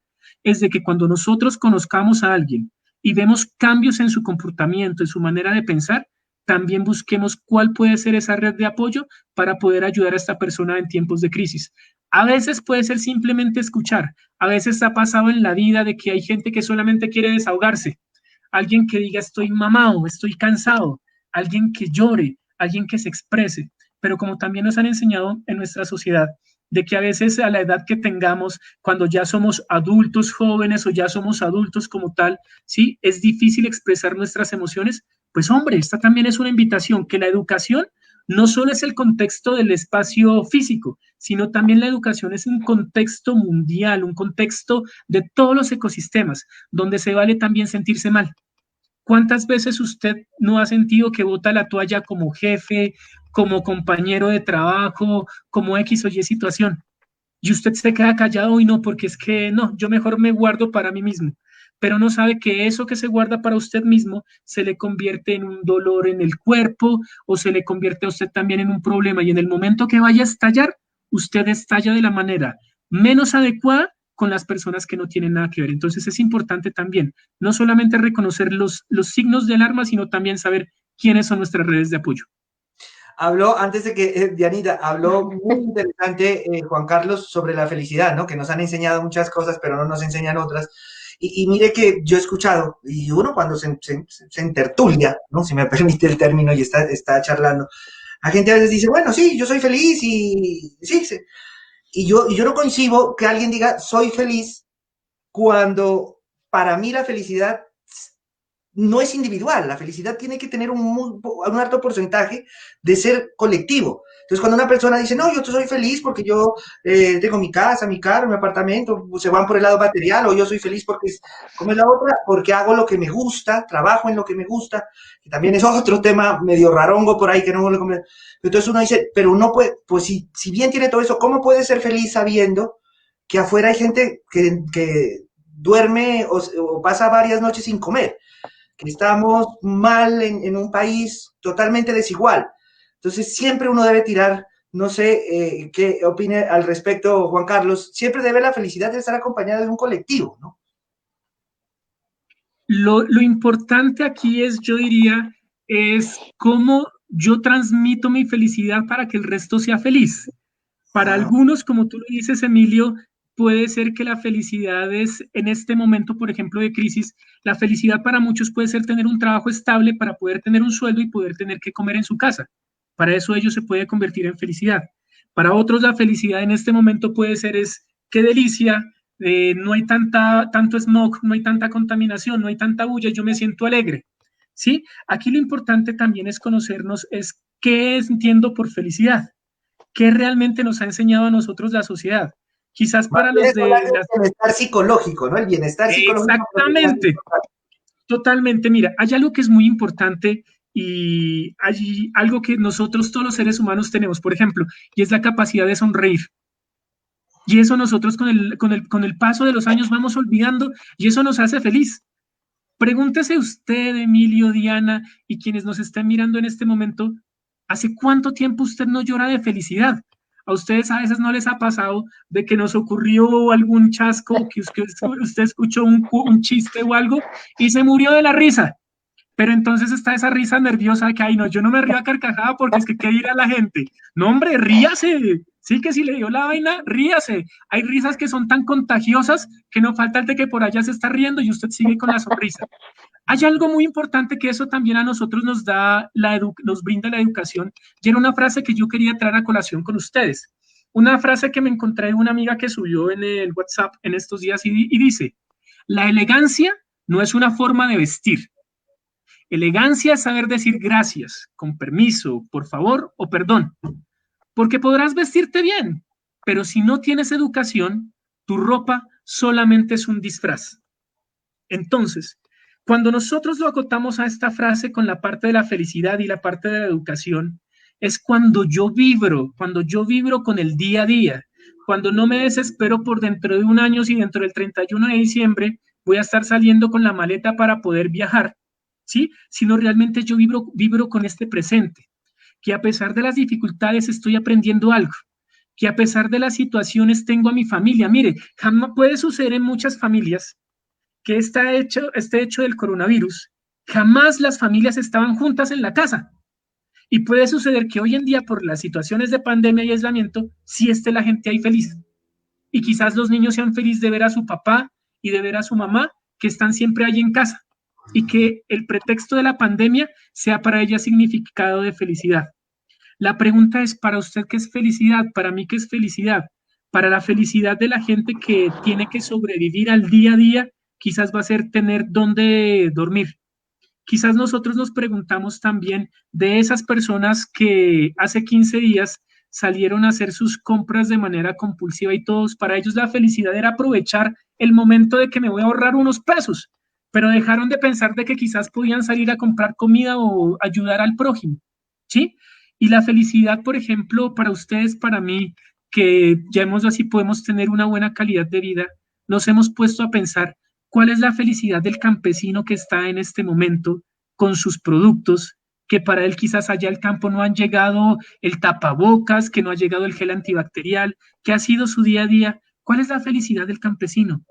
es de que cuando nosotros conozcamos a alguien y vemos cambios en su comportamiento, en su manera de pensar, también busquemos cuál puede ser esa red de apoyo para poder ayudar a esta persona en tiempos de crisis. A veces puede ser simplemente escuchar, a veces ha pasado en la vida de que hay gente que solamente quiere desahogarse, alguien que diga estoy mamado, estoy cansado, alguien que llore, alguien que se exprese, pero como también nos han enseñado en nuestra sociedad, de que a veces a la edad que tengamos, cuando ya somos adultos jóvenes o ya somos adultos como tal, ¿sí? Es difícil expresar nuestras emociones. Pues hombre, esta también es una invitación, que la educación no solo es el contexto del espacio físico, sino también la educación es un contexto mundial, un contexto de todos los ecosistemas, donde se vale también sentirse mal. ¿Cuántas veces usted no ha sentido que bota la toalla como jefe, como compañero de trabajo, como X o Y situación? Y usted se queda callado y no, porque es que no, yo mejor me guardo para mí mismo, pero no sabe que eso que se guarda para usted mismo se le convierte en un dolor en el cuerpo o se le convierte a usted también en un problema y en el momento que vaya a estallar, usted estalla de la manera menos adecuada con las personas que no tienen nada que ver. Entonces es importante también no solamente reconocer los signos de alarma, sino también saber quiénes son nuestras redes de apoyo. Habló, antes de que, Dianita, habló muy interesante Juan Carlos sobre la felicidad, ¿no? Que nos han enseñado muchas cosas, pero no nos enseñan otras. Y mire que yo he escuchado, y uno cuando se entertulia, ¿no? Si me permite el término, y está charlando, la gente a veces dice, bueno, sí, yo soy feliz, y sí, sí. Y yo no concibo que alguien diga, soy feliz, cuando para mí la felicidad no es individual, la felicidad tiene que tener un alto porcentaje de ser colectivo. Entonces, cuando una persona dice, no, yo soy feliz porque yo tengo mi casa, mi carro, mi apartamento, se van por el lado material, o yo soy feliz porque, como es la otra, porque hago lo que me gusta, trabajo en lo que me gusta, que también es otro tema medio rarongo por ahí que no lo comprendo. Entonces uno dice, pero uno puede, pues si bien tiene todo eso, ¿cómo puede ser feliz sabiendo que afuera hay gente que duerme o pasa varias noches sin comer? Que estamos mal en un país totalmente desigual. Entonces, siempre uno debe tirar, no sé qué opine al respecto, Juan Carlos, siempre debe la felicidad de estar acompañado de un colectivo, ¿no? Lo importante aquí es, yo diría, es cómo yo transmito mi felicidad para que el resto sea feliz. Para algunos, como tú lo dices, Emilio, puede ser que la felicidad es, en este momento, por ejemplo, de crisis, la felicidad para muchos puede ser tener un trabajo estable para poder tener un sueldo y poder tener que comer en su casa. Para eso ello se puede convertir en felicidad. Para otros, la felicidad en este momento puede ser es, qué delicia, no hay tanto smog, no hay tanta contaminación, no hay tanta bulla, yo me siento alegre. ¿Sí? Aquí lo importante también es conocernos, es qué entiendo por felicidad. ¿Qué realmente nos ha enseñado a nosotros la sociedad? Quizás Más para bien los es de hablar del las... bienestar psicológico, ¿no? El bienestar psicológico profesional es Exactamente, importante. totalmente. Mira, hay algo que es muy importante y hay algo que nosotros todos los seres humanos tenemos, por ejemplo, y es la capacidad de sonreír. Y eso nosotros con el paso de los años vamos olvidando y eso nos hace feliz. Pregúntese usted, Emilio, Diana, y quienes nos estén mirando en este momento, ¿hace cuánto tiempo usted no llora de felicidad? A ustedes a veces no les ha pasado de que nos ocurrió algún chasco, que usted escuchó un chiste o algo y se murió de la risa. Pero entonces está esa risa nerviosa de que, ay, no, yo no me río a carcajada porque es que qué dirá la gente. No, hombre, ríase. Sí que si le dio la vaina, ríase. Hay risas que son tan contagiosas que no falta el de que por allá se está riendo y usted sigue con la sonrisa. Hay algo muy importante que eso también a nosotros nos da, nos brinda la educación, y era una frase que yo quería traer a colación con ustedes. Una frase que me encontré de una amiga que subió en el WhatsApp en estos días y dice, la elegancia no es una forma de vestir. Elegancia es saber decir gracias, con permiso, por favor o perdón, porque podrás vestirte bien, pero si no tienes educación, tu ropa solamente es un disfraz. Entonces, cuando nosotros lo acotamos a esta frase con la parte de la felicidad y la parte de la educación, es cuando yo vibro con el día a día, cuando no me desespero por dentro de un año si dentro del 31 de diciembre voy a estar saliendo con la maleta para poder viajar, ¿sí? Sino realmente yo vibro con este presente, que a pesar de las dificultades estoy aprendiendo algo, que a pesar de las situaciones tengo a mi familia. Mire, jamás puede suceder en muchas familias que este hecho del coronavirus, jamás las familias estaban juntas en la casa. Y puede suceder que hoy en día, por las situaciones de pandemia y aislamiento, sí esté la gente ahí feliz. Y quizás los niños sean felices de ver a su papá y de ver a su mamá, que están siempre ahí en casa. Y que el pretexto de la pandemia sea para ella significado de felicidad. La pregunta es, ¿para usted qué es felicidad? Para mí, ¿qué es felicidad? Para la felicidad de la gente que tiene que sobrevivir al día a día, quizás va a ser tener dónde dormir. Quizás nosotros nos preguntamos también de esas personas que hace 15 días salieron a hacer sus compras de manera compulsiva y todos, para ellos la felicidad era aprovechar el momento de que me voy a ahorrar unos pesos, pero dejaron de pensar de que quizás podían salir a comprar comida o ayudar al prójimo, ¿sí? Y la felicidad, por ejemplo, para ustedes, para mí, que ya hemos así podemos tener una buena calidad de vida, nos hemos puesto a pensar cuál es la felicidad del campesino que está en este momento con sus productos, que para él quizás allá al campo no han llegado el tapabocas, que no ha llegado el gel antibacterial, que ha sido su día a día. ¿Cuál es la felicidad del campesino?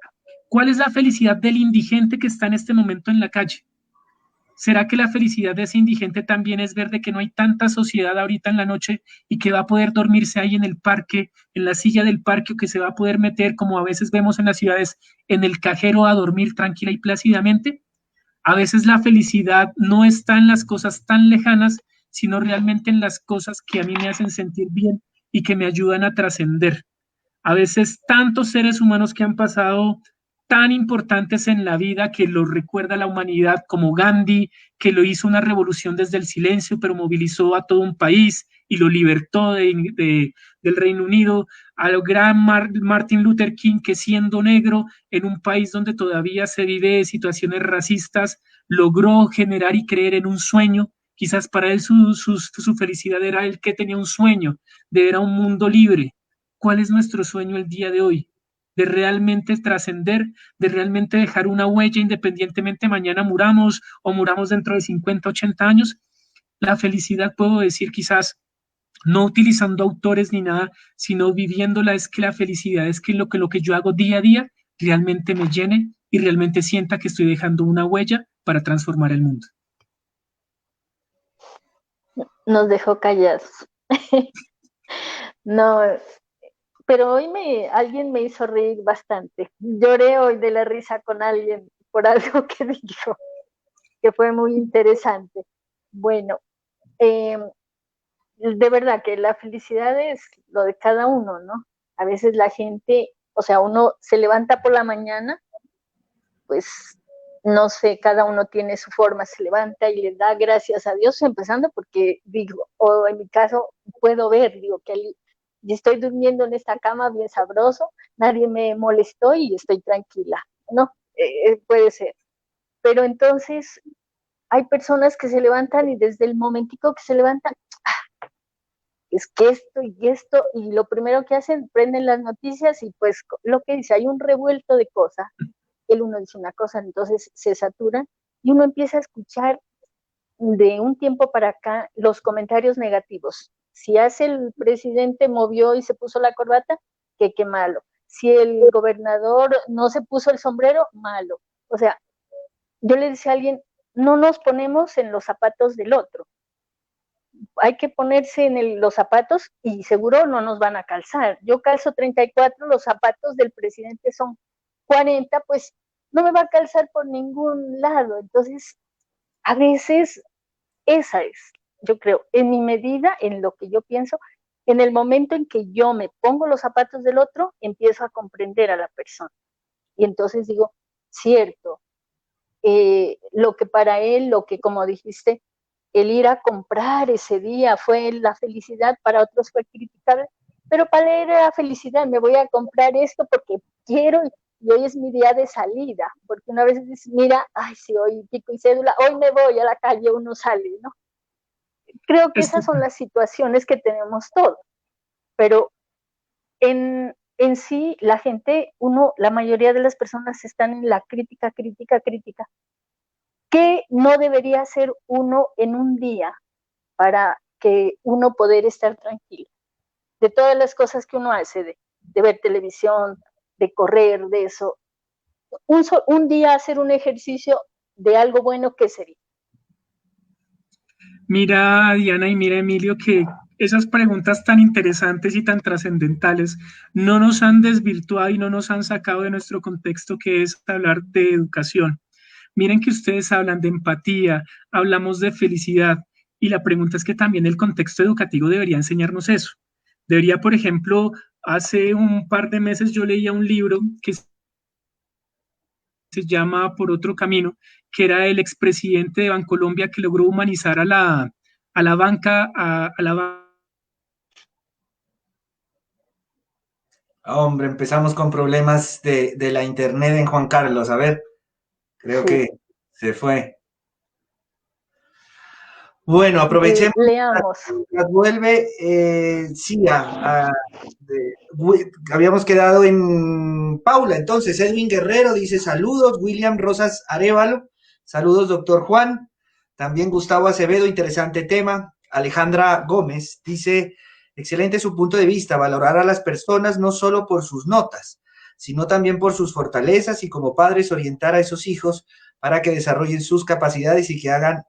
¿Cuál es la felicidad del indigente que está en este momento en la calle? ¿Será que la felicidad de ese indigente también es ver de que no hay tanta sociedad ahorita en la noche y que va a poder dormirse ahí en el parque, en la silla del parque, o que se va a poder meter, como a veces vemos en las ciudades, en el cajero a dormir tranquila y plácidamente? A veces la felicidad no está en las cosas tan lejanas, sino realmente en las cosas que a mí me hacen sentir bien y que me ayudan a trascender. A veces tantos seres humanos que han pasado tan importantes en la vida que los recuerda la humanidad, como Gandhi, que lo hizo una revolución desde el silencio, pero movilizó a todo un país y lo libertó del Reino Unido, al gran Martin Luther King, que siendo negro en un país donde todavía se vive situaciones racistas, logró generar y creer en un sueño. Quizás para él su felicidad era el que tenía un sueño de ver a un mundo libre. ¿Cuál es nuestro sueño el día de hoy? De realmente trascender, de realmente dejar una huella independientemente mañana muramos o muramos dentro de 50, 80 años. La felicidad, puedo decir, quizás no utilizando autores ni nada, sino viviéndola, es que la felicidad es que lo que yo hago día a día realmente me llene y realmente sienta que estoy dejando una huella para transformar el mundo. Nos dejó callados. No, pero hoy alguien me hizo reír bastante. Lloré hoy de la risa con alguien por algo que dijo, que fue muy interesante. Bueno, de verdad que la felicidad es lo de cada uno, ¿no? A veces la gente, o sea, uno se levanta por la mañana, pues no sé, cada uno tiene su forma, se levanta y le da gracias a Dios, empezando porque digo, o en mi caso puedo ver, digo, que estoy durmiendo en esta cama bien sabroso, nadie me molestó y estoy tranquila, ¿no? Puede ser. Pero entonces hay personas que se levantan y desde el momentico que se levantan, es que esto, y lo primero que hacen, prenden las noticias y pues lo que dice, hay un revuelto de cosas, el uno dice una cosa, entonces se saturan y uno empieza a escuchar de un tiempo para acá los comentarios negativos. Si hace el presidente movió y se puso la corbata, que qué malo. Si el gobernador no se puso el sombrero, malo. O sea, yo le decía a alguien, no nos ponemos en los zapatos del otro. Hay que ponerse en los zapatos y seguro no nos van a calzar. Yo calzo 34, los zapatos del presidente son 40, pues no me va a calzar por ningún lado. Entonces, a veces esa es, yo creo, en mi medida, en lo que yo pienso, en el momento en que yo me pongo los zapatos del otro, empiezo a comprender a la persona. Y entonces digo, cierto, lo que para él, lo que como dijiste, el ir a comprar ese día fue la felicidad, para otros fue criticable, pero para él era felicidad, me voy a comprar esto porque quiero y hoy es mi día de salida, porque una vez dice, mira, ay, sí, hoy pico y cédula, hoy me voy a la calle, uno sale, ¿no? Creo que esas son las situaciones que tenemos todos, pero en sí la gente, la mayoría de las personas están en la crítica, crítica, crítica. ¿Qué no debería hacer uno en un día para que uno poder estar tranquilo? De todas las cosas que uno hace, de ver televisión, de correr, de eso, un día hacer un ejercicio de algo bueno, ¿qué sería? Mira, Diana, y mira, Emilio, que esas preguntas tan interesantes y tan trascendentales no nos han desvirtuado y no nos han sacado de nuestro contexto, que es hablar de educación. Miren que ustedes hablan de empatía, hablamos de felicidad, y la pregunta es que también el contexto educativo debería enseñarnos eso. Debería, por ejemplo, hace un par de meses yo leía un libro que se llama Por otro camino, que era el expresidente de Bancolombia que logró humanizar a la banca, a la banca. Hombre, empezamos con problemas de la internet en Juan Carlos. A ver, creo Sí. que se fue. Bueno, aprovechemos. Leamos. Las vuelve, sí, habíamos quedado en Paula. Entonces, Edwin Guerrero dice saludos. William Rosas Arevalo, saludos, doctor Juan. También Gustavo Acevedo, interesante tema. Alejandra Gómez dice, excelente su punto de vista, valorar a las personas no solo por sus notas, sino también por sus fortalezas y como padres orientar a esos hijos para que desarrollen sus capacidades y que hagan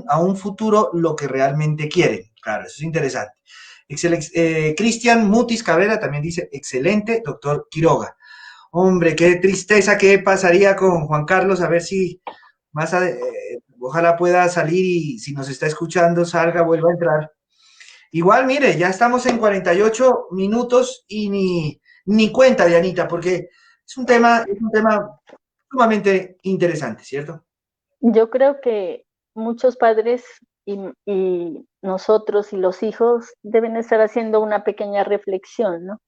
a un futuro lo que realmente quieren. Claro, eso es interesante. Cristian Mutis Cabrera también dice, excelente, doctor Quiroga. Hombre, qué tristeza, qué pasaría con Juan Carlos, a ver si ojalá pueda salir y si nos está escuchando, salga, vuelva a entrar. Igual, mire, ya estamos en 48 minutos y ni cuenta, Dianita, porque es un tema sumamente interesante, ¿cierto? Yo creo que muchos padres y nosotros y los hijos deben estar haciendo una pequeña reflexión, ¿no?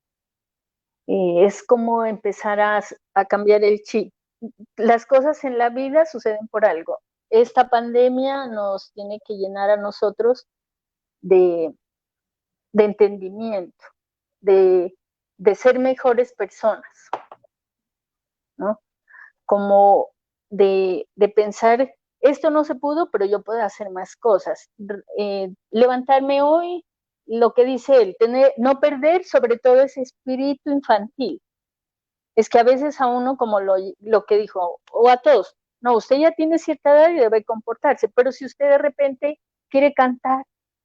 Es como empezar a cambiar el chip. Las cosas en la vida suceden por algo. Esta pandemia nos tiene que llenar a nosotros de, de entendimiento, de, de ser mejores personas, ¿no? Como de pensar, esto no se pudo, pero yo puedo hacer más cosas. Levantarme hoy, lo que dice él, no perder sobre todo ese espíritu infantil, es que a veces a uno, como lo que dijo, o a todos, no, usted ya tiene cierta edad y debe comportarse, pero si usted de repente quiere cantar,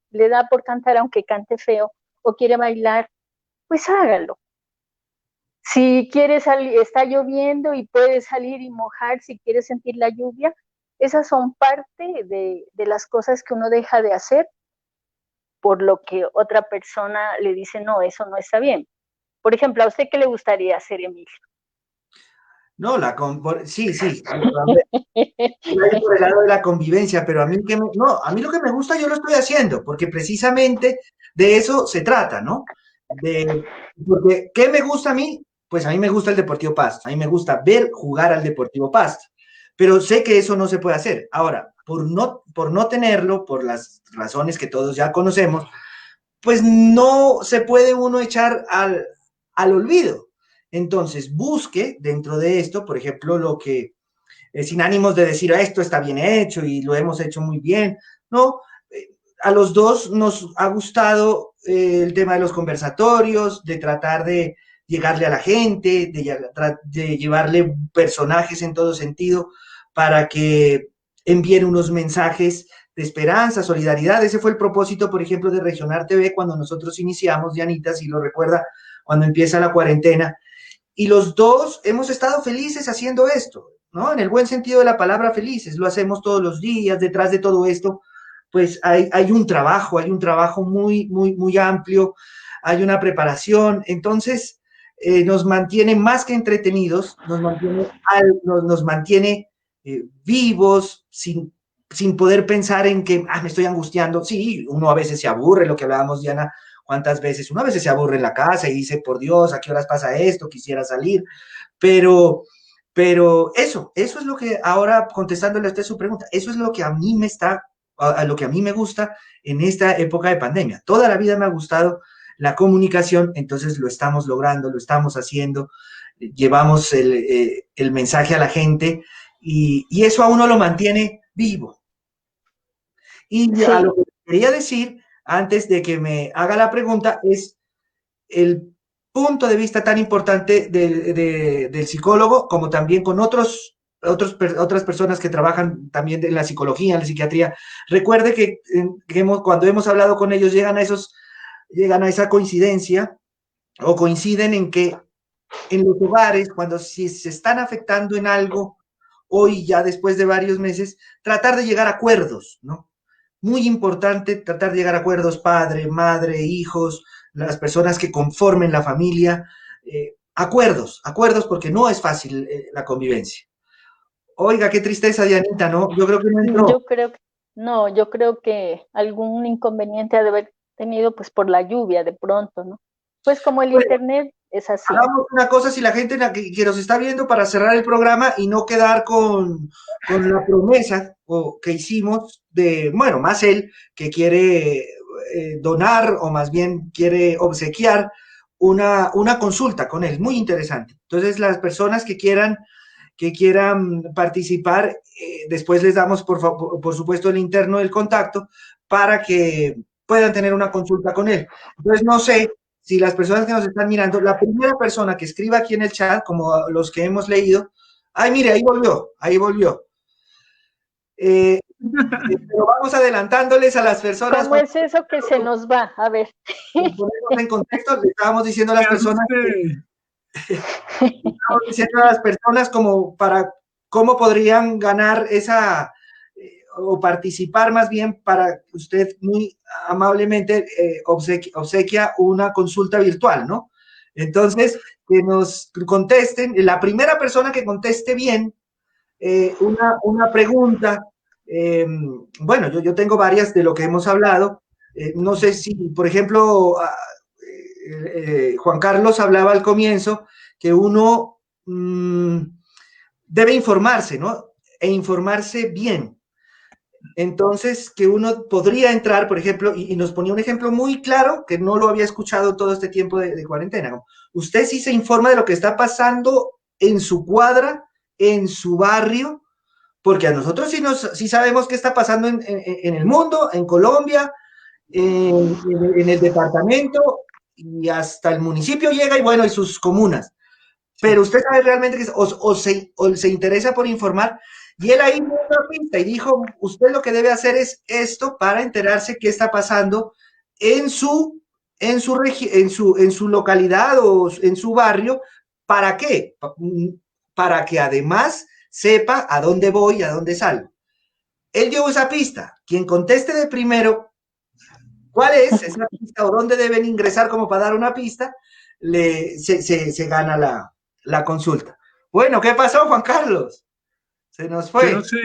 le da por cantar aunque cante feo, o quiere bailar, pues hágalo. Si quiere salir, está lloviendo y puede salir y mojar, si quiere sentir la lluvia, esas son parte de las cosas que uno deja de hacer por lo que otra persona le dice, no, eso no está bien. Por ejemplo, ¿a usted qué le gustaría hacer, Emilio? No, sí, sí, por el lado de la convivencia, pero a mí, no, a mí lo que me gusta yo lo estoy haciendo, porque precisamente de eso se trata, ¿no? Porque, ¿qué me gusta a mí? Pues a mí me gusta el Deportivo Pasto, a mí me gusta ver jugar al Deportivo Pasto, pero sé que eso no se puede hacer. Ahora, por no tenerlo, por las razones que todos ya conocemos, pues no se puede uno echar al olvido. Entonces, busque dentro de esto, por ejemplo, lo que, sin ánimos de decir esto está bien hecho y lo hemos hecho muy bien, ¿no? A los dos nos ha gustado el tema de los conversatorios, de tratar de llegarle a la gente, de llevarle personajes en todo sentido para que envíen unos mensajes de esperanza, solidaridad. Ese fue el propósito, por ejemplo, de Regionar TV cuando nosotros iniciamos, Dianita, si lo recuerda, cuando empieza la cuarentena. Y los dos hemos estado felices haciendo esto, ¿no? En el buen sentido de la palabra felices, lo hacemos todos los días, detrás de todo esto, pues hay un trabajo muy, muy, muy amplio, hay una preparación, entonces nos mantiene más que entretenidos, nos mantiene vivos, sin poder pensar en que me estoy angustiando. Sí, uno a veces se aburre, lo que hablábamos, Diana, cuántas veces uno a veces se aburre en la casa y dice, por Dios, ¿a qué horas pasa esto? Quisiera salir, pero, pero eso es lo que ahora, contestándole a usted su pregunta, eso es lo que a mí a lo que a mí me gusta en esta época de pandemia. Toda la vida me ha gustado la comunicación, entonces lo estamos logrando, lo estamos haciendo, llevamos el mensaje a la gente y eso a uno lo mantiene vivo. Y sí, a lo que quería decir, antes de que me haga la pregunta, es el punto de vista tan importante del psicólogo, como también con otras personas que trabajan también en la psicología, en la psiquiatría. Recuerde que cuando hemos hablado con ellos llegan a esa coincidencia o coinciden en que en los hogares, cuando si se están afectando en algo, hoy ya después de varios meses, tratar de llegar a acuerdos, ¿no? Muy importante tratar de llegar a acuerdos, padre, madre, hijos, las personas que conformen la familia, acuerdos porque no es fácil la convivencia. Oiga, qué tristeza, Dianita, ¿no? Yo creo que no entró. Yo creo que algún inconveniente ha de haber tenido pues por la lluvia de pronto, ¿no? Pues como el internet es así. Hagamos una cosa, si la gente que nos está viendo, para cerrar el programa y no quedar con la promesa que hicimos de, bueno, más él que quiere donar o más bien quiere obsequiar una consulta con él, muy interesante. Entonces, las personas que quieran participar, después les damos, por supuesto, el interno del contacto para que puedan tener una consulta con él. Entonces, no sé si las personas que nos están mirando, la primera persona que escriba aquí en el chat, como los que hemos leído, ay, mire, ahí volvió. Pero vamos adelantándoles a las personas. ¿Cómo es eso que se nos va? A ver. Ponernos en contexto, le estábamos diciendo a las personas como para cómo podrían ganar o participar más bien para que usted muy amablemente obsequia una consulta virtual, ¿no? Entonces, que nos contesten, la primera persona que conteste bien una pregunta, bueno, yo tengo varias de lo que hemos hablado, no sé si, por ejemplo, Juan Carlos hablaba al comienzo que uno debe informarse, ¿no? E informarse bien. Entonces, que uno podría entrar, por ejemplo, y nos ponía un ejemplo muy claro que no lo había escuchado todo este tiempo de cuarentena, ¿no? Usted sí se informa de lo que está pasando en su cuadra, en su barrio, porque a nosotros sí sabemos qué está pasando en el mundo, en Colombia, en el departamento, y hasta el municipio llega, y bueno, y sus comunas. pero usted sabe realmente que o se interesa por informar, y él ahí me dio una pista y dijo, usted lo que debe hacer es esto para enterarse qué está pasando en en su localidad o en su barrio. ¿Para qué? Para que además sepa a dónde voy, a dónde salgo. Él dio esa pista. Quien conteste de primero cuál es esa pista o dónde deben ingresar como para dar una pista, se gana la consulta. Bueno, ¿qué pasó, Juan Carlos? Se nos Yo no fue. sé,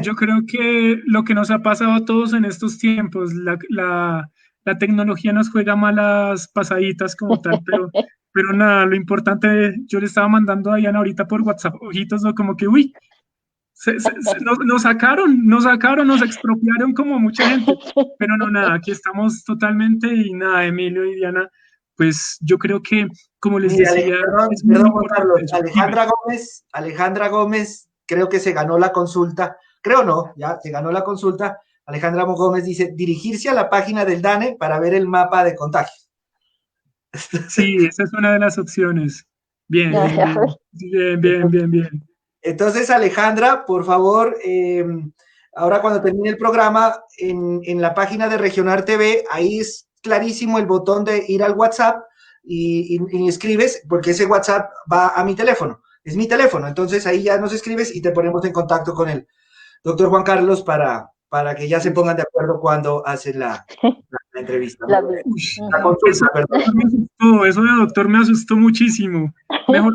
yo creo que lo que nos ha pasado a todos en estos tiempos, la tecnología nos juega malas pasaditas como tal, pero nada, lo importante, yo le estaba mandando a Diana ahorita por WhatsApp, ojitos, ¿no? Como que, uy, nos sacaron, nos expropiaron como mucha gente, pero no, nada, aquí estamos totalmente y nada, Emilio y Diana, pues yo creo que, como les Mira, decía, perdón, es muy perdón, Juan importante Carlos. eso. Dime. Alejandra Gómez, creo que se ganó la consulta. Creo no, ya se ganó la consulta. Alejandra Gómez dice dirigirse a la página del DANE para ver el mapa de contagios. Sí, esa es una de las opciones. Bien, bien, bien, bien, bien, bien, bien. Entonces, Alejandra, por favor, ahora cuando termine el programa, en la página de Regional TV, ahí es clarísimo el botón de ir al WhatsApp y escribes, porque ese WhatsApp va a mi teléfono. Es mi teléfono, entonces ahí ya nos escribes y te ponemos en contacto con el doctor Juan Carlos para que ya se pongan de acuerdo cuando hacen la entrevista. Uy, La consulta, perdón. eso de doctor me asustó muchísimo. Mejor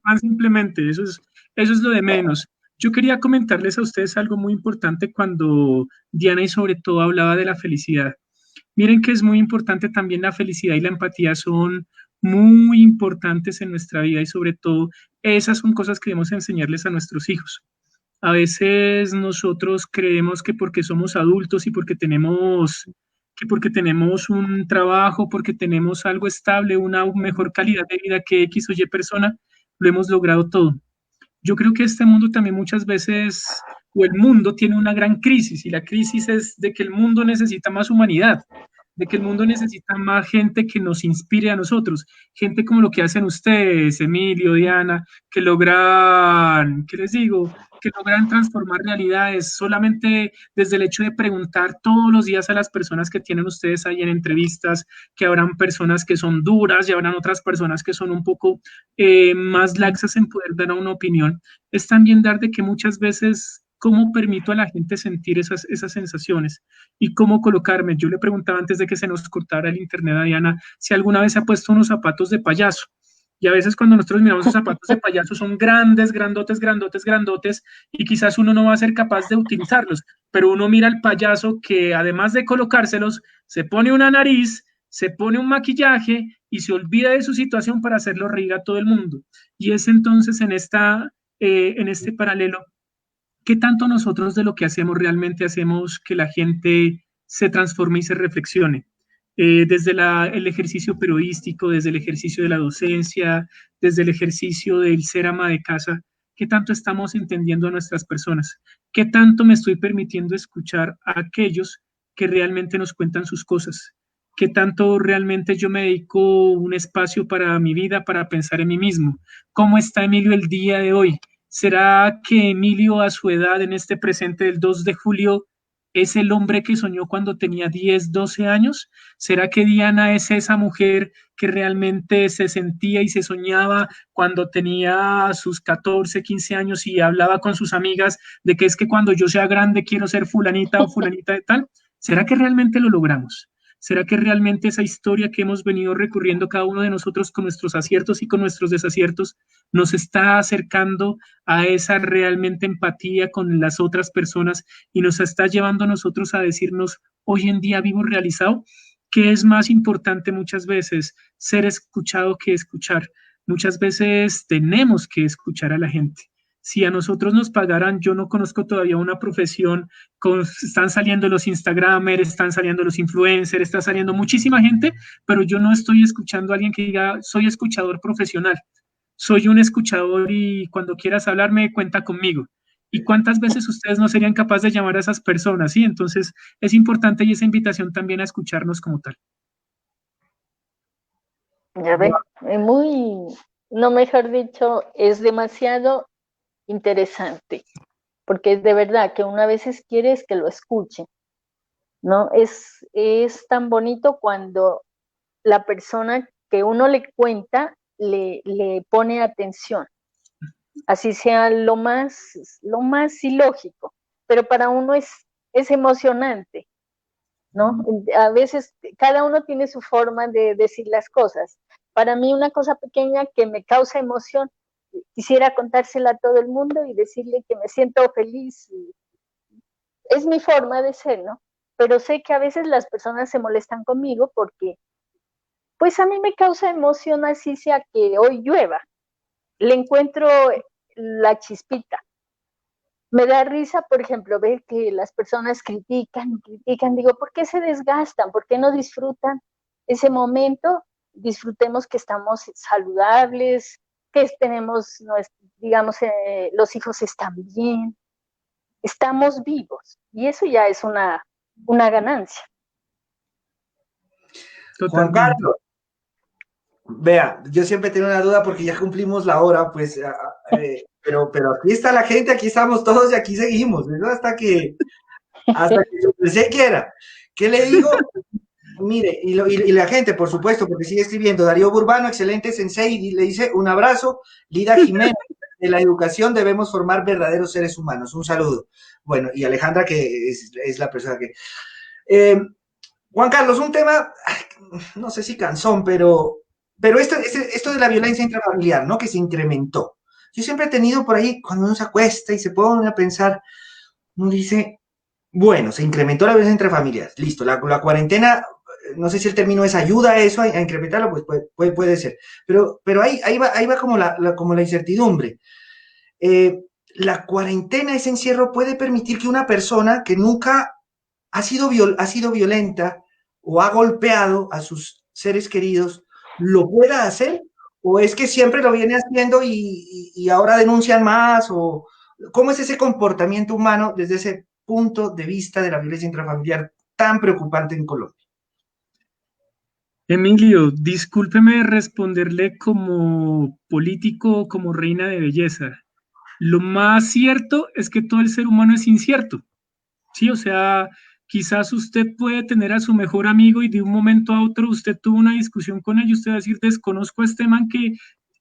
pan simplemente, eso es lo de menos. Yo quería comentarles a ustedes algo muy importante cuando Diana y sobre todo hablaba de la felicidad. Miren que es muy importante también la felicidad y la empatía son muy importantes en nuestra vida y sobre todo esas son cosas que debemos enseñarles a nuestros hijos. A veces nosotros creemos que porque somos adultos y porque tenemos un trabajo, porque tenemos algo estable, una mejor calidad de vida que X o Y persona, lo hemos logrado todo. Yo creo que este mundo también muchas veces, o el mundo tiene una gran crisis, y la crisis es de que el mundo necesita más humanidad, de que el mundo necesita más gente que nos inspire a nosotros, gente como lo que hacen ustedes, Emilio, Diana, que logran, ¿qué les digo? Que logran transformar realidades solamente desde el hecho de preguntar todos los días a las personas que tienen ustedes ahí en entrevistas, que habrán personas que son duras y habrán otras personas que son un poco más laxas en poder dar una opinión, es también dar de que muchas veces cómo permito a la gente sentir esas sensaciones y cómo colocarme. Yo le preguntaba antes de que se nos cortara el internet a Diana si alguna vez se ha puesto unos zapatos de payaso. Y a veces cuando nosotros miramos esos zapatos de payaso son grandes, grandotes, grandotes, grandotes, y quizás uno no va a ser capaz de utilizarlos, pero uno mira al payaso que además de colocárselos, se pone una nariz, se pone un maquillaje y se olvida de su situación para hacerlo reír a todo el mundo. Y es entonces en este paralelo, ¿qué tanto nosotros de lo que hacemos realmente hacemos que la gente se transforme y se reflexione? Desde el ejercicio periodístico, desde el ejercicio de la docencia, desde el ejercicio del ser ama de casa, ¿qué tanto estamos entendiendo a nuestras personas? ¿Qué tanto me estoy permitiendo escuchar a aquellos que realmente nos cuentan sus cosas? ¿Qué tanto realmente yo me dedico un espacio para mi vida, para pensar en mí mismo? ¿Cómo está Emilio el día de hoy? ¿Será que Emilio a su edad, en este presente del 2 de julio, es el hombre que soñó cuando tenía 10, 12 años? ¿Será que Diana es esa mujer que realmente se sentía y se soñaba cuando tenía sus 14, 15 años y hablaba con sus amigas de que es que cuando yo sea grande quiero ser fulanita o fulanita de tal? ¿Será que realmente lo logramos? ¿Será que realmente esa historia que hemos venido recurriendo cada uno de nosotros con nuestros aciertos y con nuestros desaciertos nos está acercando a esa realmente empatía con las otras personas y nos está llevando a nosotros a decirnos, hoy en día vivo realizado? ¿Qué es más importante muchas veces? Ser escuchado que escuchar. Muchas veces tenemos que escuchar a la gente. Si a nosotros nos pagaran, yo no conozco todavía una profesión, están saliendo los Instagramers, están saliendo los influencers, está saliendo muchísima gente, pero yo no estoy escuchando a alguien que diga, soy escuchador profesional, soy un escuchador y cuando quieras hablarme, cuenta conmigo. ¿Y cuántas veces ustedes no serían capaces de llamar a esas personas? ¿Sí? Entonces es importante y esa invitación también a escucharnos como tal. Ya ve, muy, no, mejor dicho, es demasiado interesante, porque de verdad que uno a veces quiere es que lo escuchen, ¿no? Es tan bonito cuando la persona que uno le cuenta le pone atención, así sea lo más ilógico, pero para uno es emocionante, ¿no? A veces cada uno tiene su forma de decir las cosas. Para mí una cosa pequeña que me causa emoción, quisiera contársela a todo el mundo y decirle que me siento feliz. Es mi forma de ser, ¿no? Pero sé que a veces las personas se molestan conmigo porque, pues a mí me causa emoción así sea que hoy llueva. Le encuentro la chispita. Me da risa, por ejemplo, ver que las personas critican, digo, ¿por qué se desgastan? ¿Por qué no disfrutan ese momento? Disfrutemos que estamos saludables, que tenemos, digamos, los hijos están bien, estamos vivos, y eso ya es una ganancia. Juan Totalmente. Carlos, vea, yo siempre tengo una duda porque ya cumplimos la hora, pues, pero aquí está la gente, aquí estamos todos y aquí seguimos, ¿no? Hasta que se quiera. ¿Qué le digo? Mire, y la gente, por supuesto, porque sigue escribiendo, Darío Burbano, excelente sensei, y le dice un abrazo, Lida Jiménez, de la educación debemos formar verdaderos seres humanos, un saludo. Bueno, y Alejandra, que es la persona que... Juan Carlos, un tema, no sé si cansón, pero esto de la violencia intrafamiliar, ¿no? Que se incrementó. Yo siempre he tenido por ahí, cuando uno se acuesta y se pone a pensar, uno dice, bueno, se incrementó la violencia intrafamiliar, listo, la cuarentena, no sé si el término es ayuda a eso, a incrementarlo, pues puede ser, pero ahí va como la incertidumbre. La cuarentena, ese encierro puede permitir que una persona que nunca ha sido violenta o ha golpeado a sus seres queridos, lo pueda hacer, o es que siempre lo viene haciendo y ahora denuncian más, o cómo es ese comportamiento humano desde ese punto de vista de la violencia intrafamiliar tan preocupante en Colombia. Emilio, discúlpeme responderle como político o como reina de belleza. Lo más cierto es que todo el ser humano es incierto. Sí, o sea, quizás usted puede tener a su mejor amigo y de un momento a otro usted tuvo una discusión con él y usted va a decir, desconozco a este man que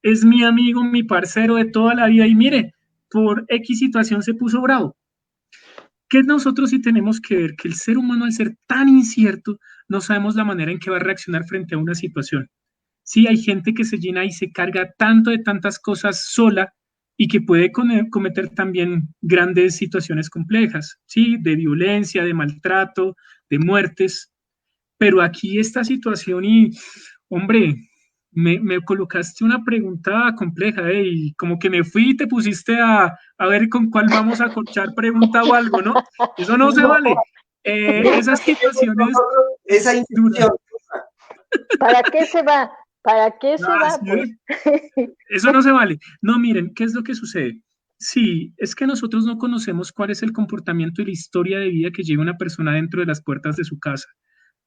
es mi amigo, mi parcero de toda la vida y mire, por X situación se puso bravo. ¿Qué nosotros sí tenemos que ver? Que el ser humano al ser tan incierto no sabemos la manera en que va a reaccionar frente a una situación. Sí, hay gente que se llena y se carga tanto de tantas cosas sola y que puede cometer también grandes situaciones complejas, ¿sí? De violencia, de maltrato, de muertes. Pero aquí esta situación y, hombre, me colocaste una pregunta compleja, y como que me fui y te pusiste a ver con cuál vamos a corchar pregunta o algo, ¿no? Eso no se No, vale. Esas situaciones esa es dura. institución. ¿Para qué se va? ¿Para qué se Ah, va? Pues. sí. Eso no se vale. No, miren, ¿qué es lo que sucede? Sí, es que nosotros no conocemos cuál es el comportamiento y la historia de vida que lleva una persona dentro de las puertas de su casa.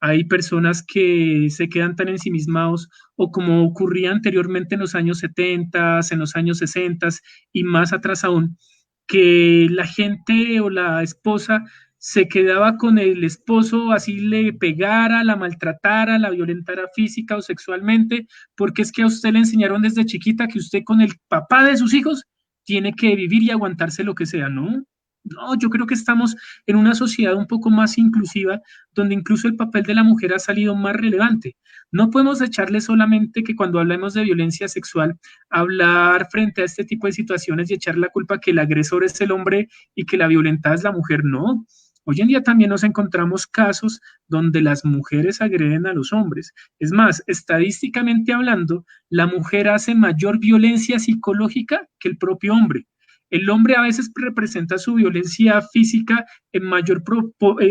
Hay personas que se quedan tan ensimismados o como ocurría anteriormente en los años 70, en los años 60 y más atrás aún, que la gente o la esposa se quedaba con el esposo, así le pegara, la maltratara, la violentara física o sexualmente, porque es que a usted le enseñaron desde chiquita que usted con el papá de sus hijos tiene que vivir y aguantarse lo que sea, ¿no? No, yo creo que estamos en una sociedad un poco más inclusiva, donde incluso el papel de la mujer ha salido más relevante. No podemos echarle solamente que cuando hablamos de violencia sexual, hablar frente a este tipo de situaciones y echar la culpa que el agresor es el hombre y que la violentada es la mujer. No. Hoy en día también nos encontramos casos donde las mujeres agreden a los hombres. Es más, estadísticamente hablando, la mujer hace mayor violencia psicológica que el propio hombre. El hombre a veces representa su violencia física en mayor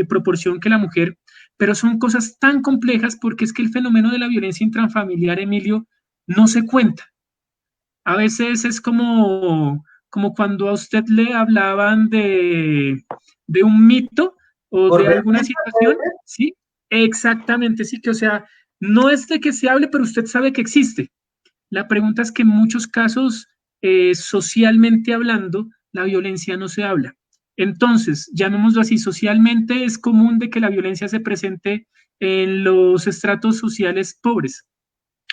proporción que la mujer, pero son cosas tan complejas porque es que el fenómeno de la violencia intrafamiliar, Emilio, no se cuenta. A veces es como cuando a usted le hablaban de un mito o Por de ver, alguna situación, ¿sí? Exactamente, sí, que o sea, no es de que se hable, pero usted sabe que existe. La pregunta es que en muchos casos, socialmente hablando, la violencia no se habla. Entonces, llamémoslo así, socialmente es común de que la violencia se presente en los estratos sociales pobres,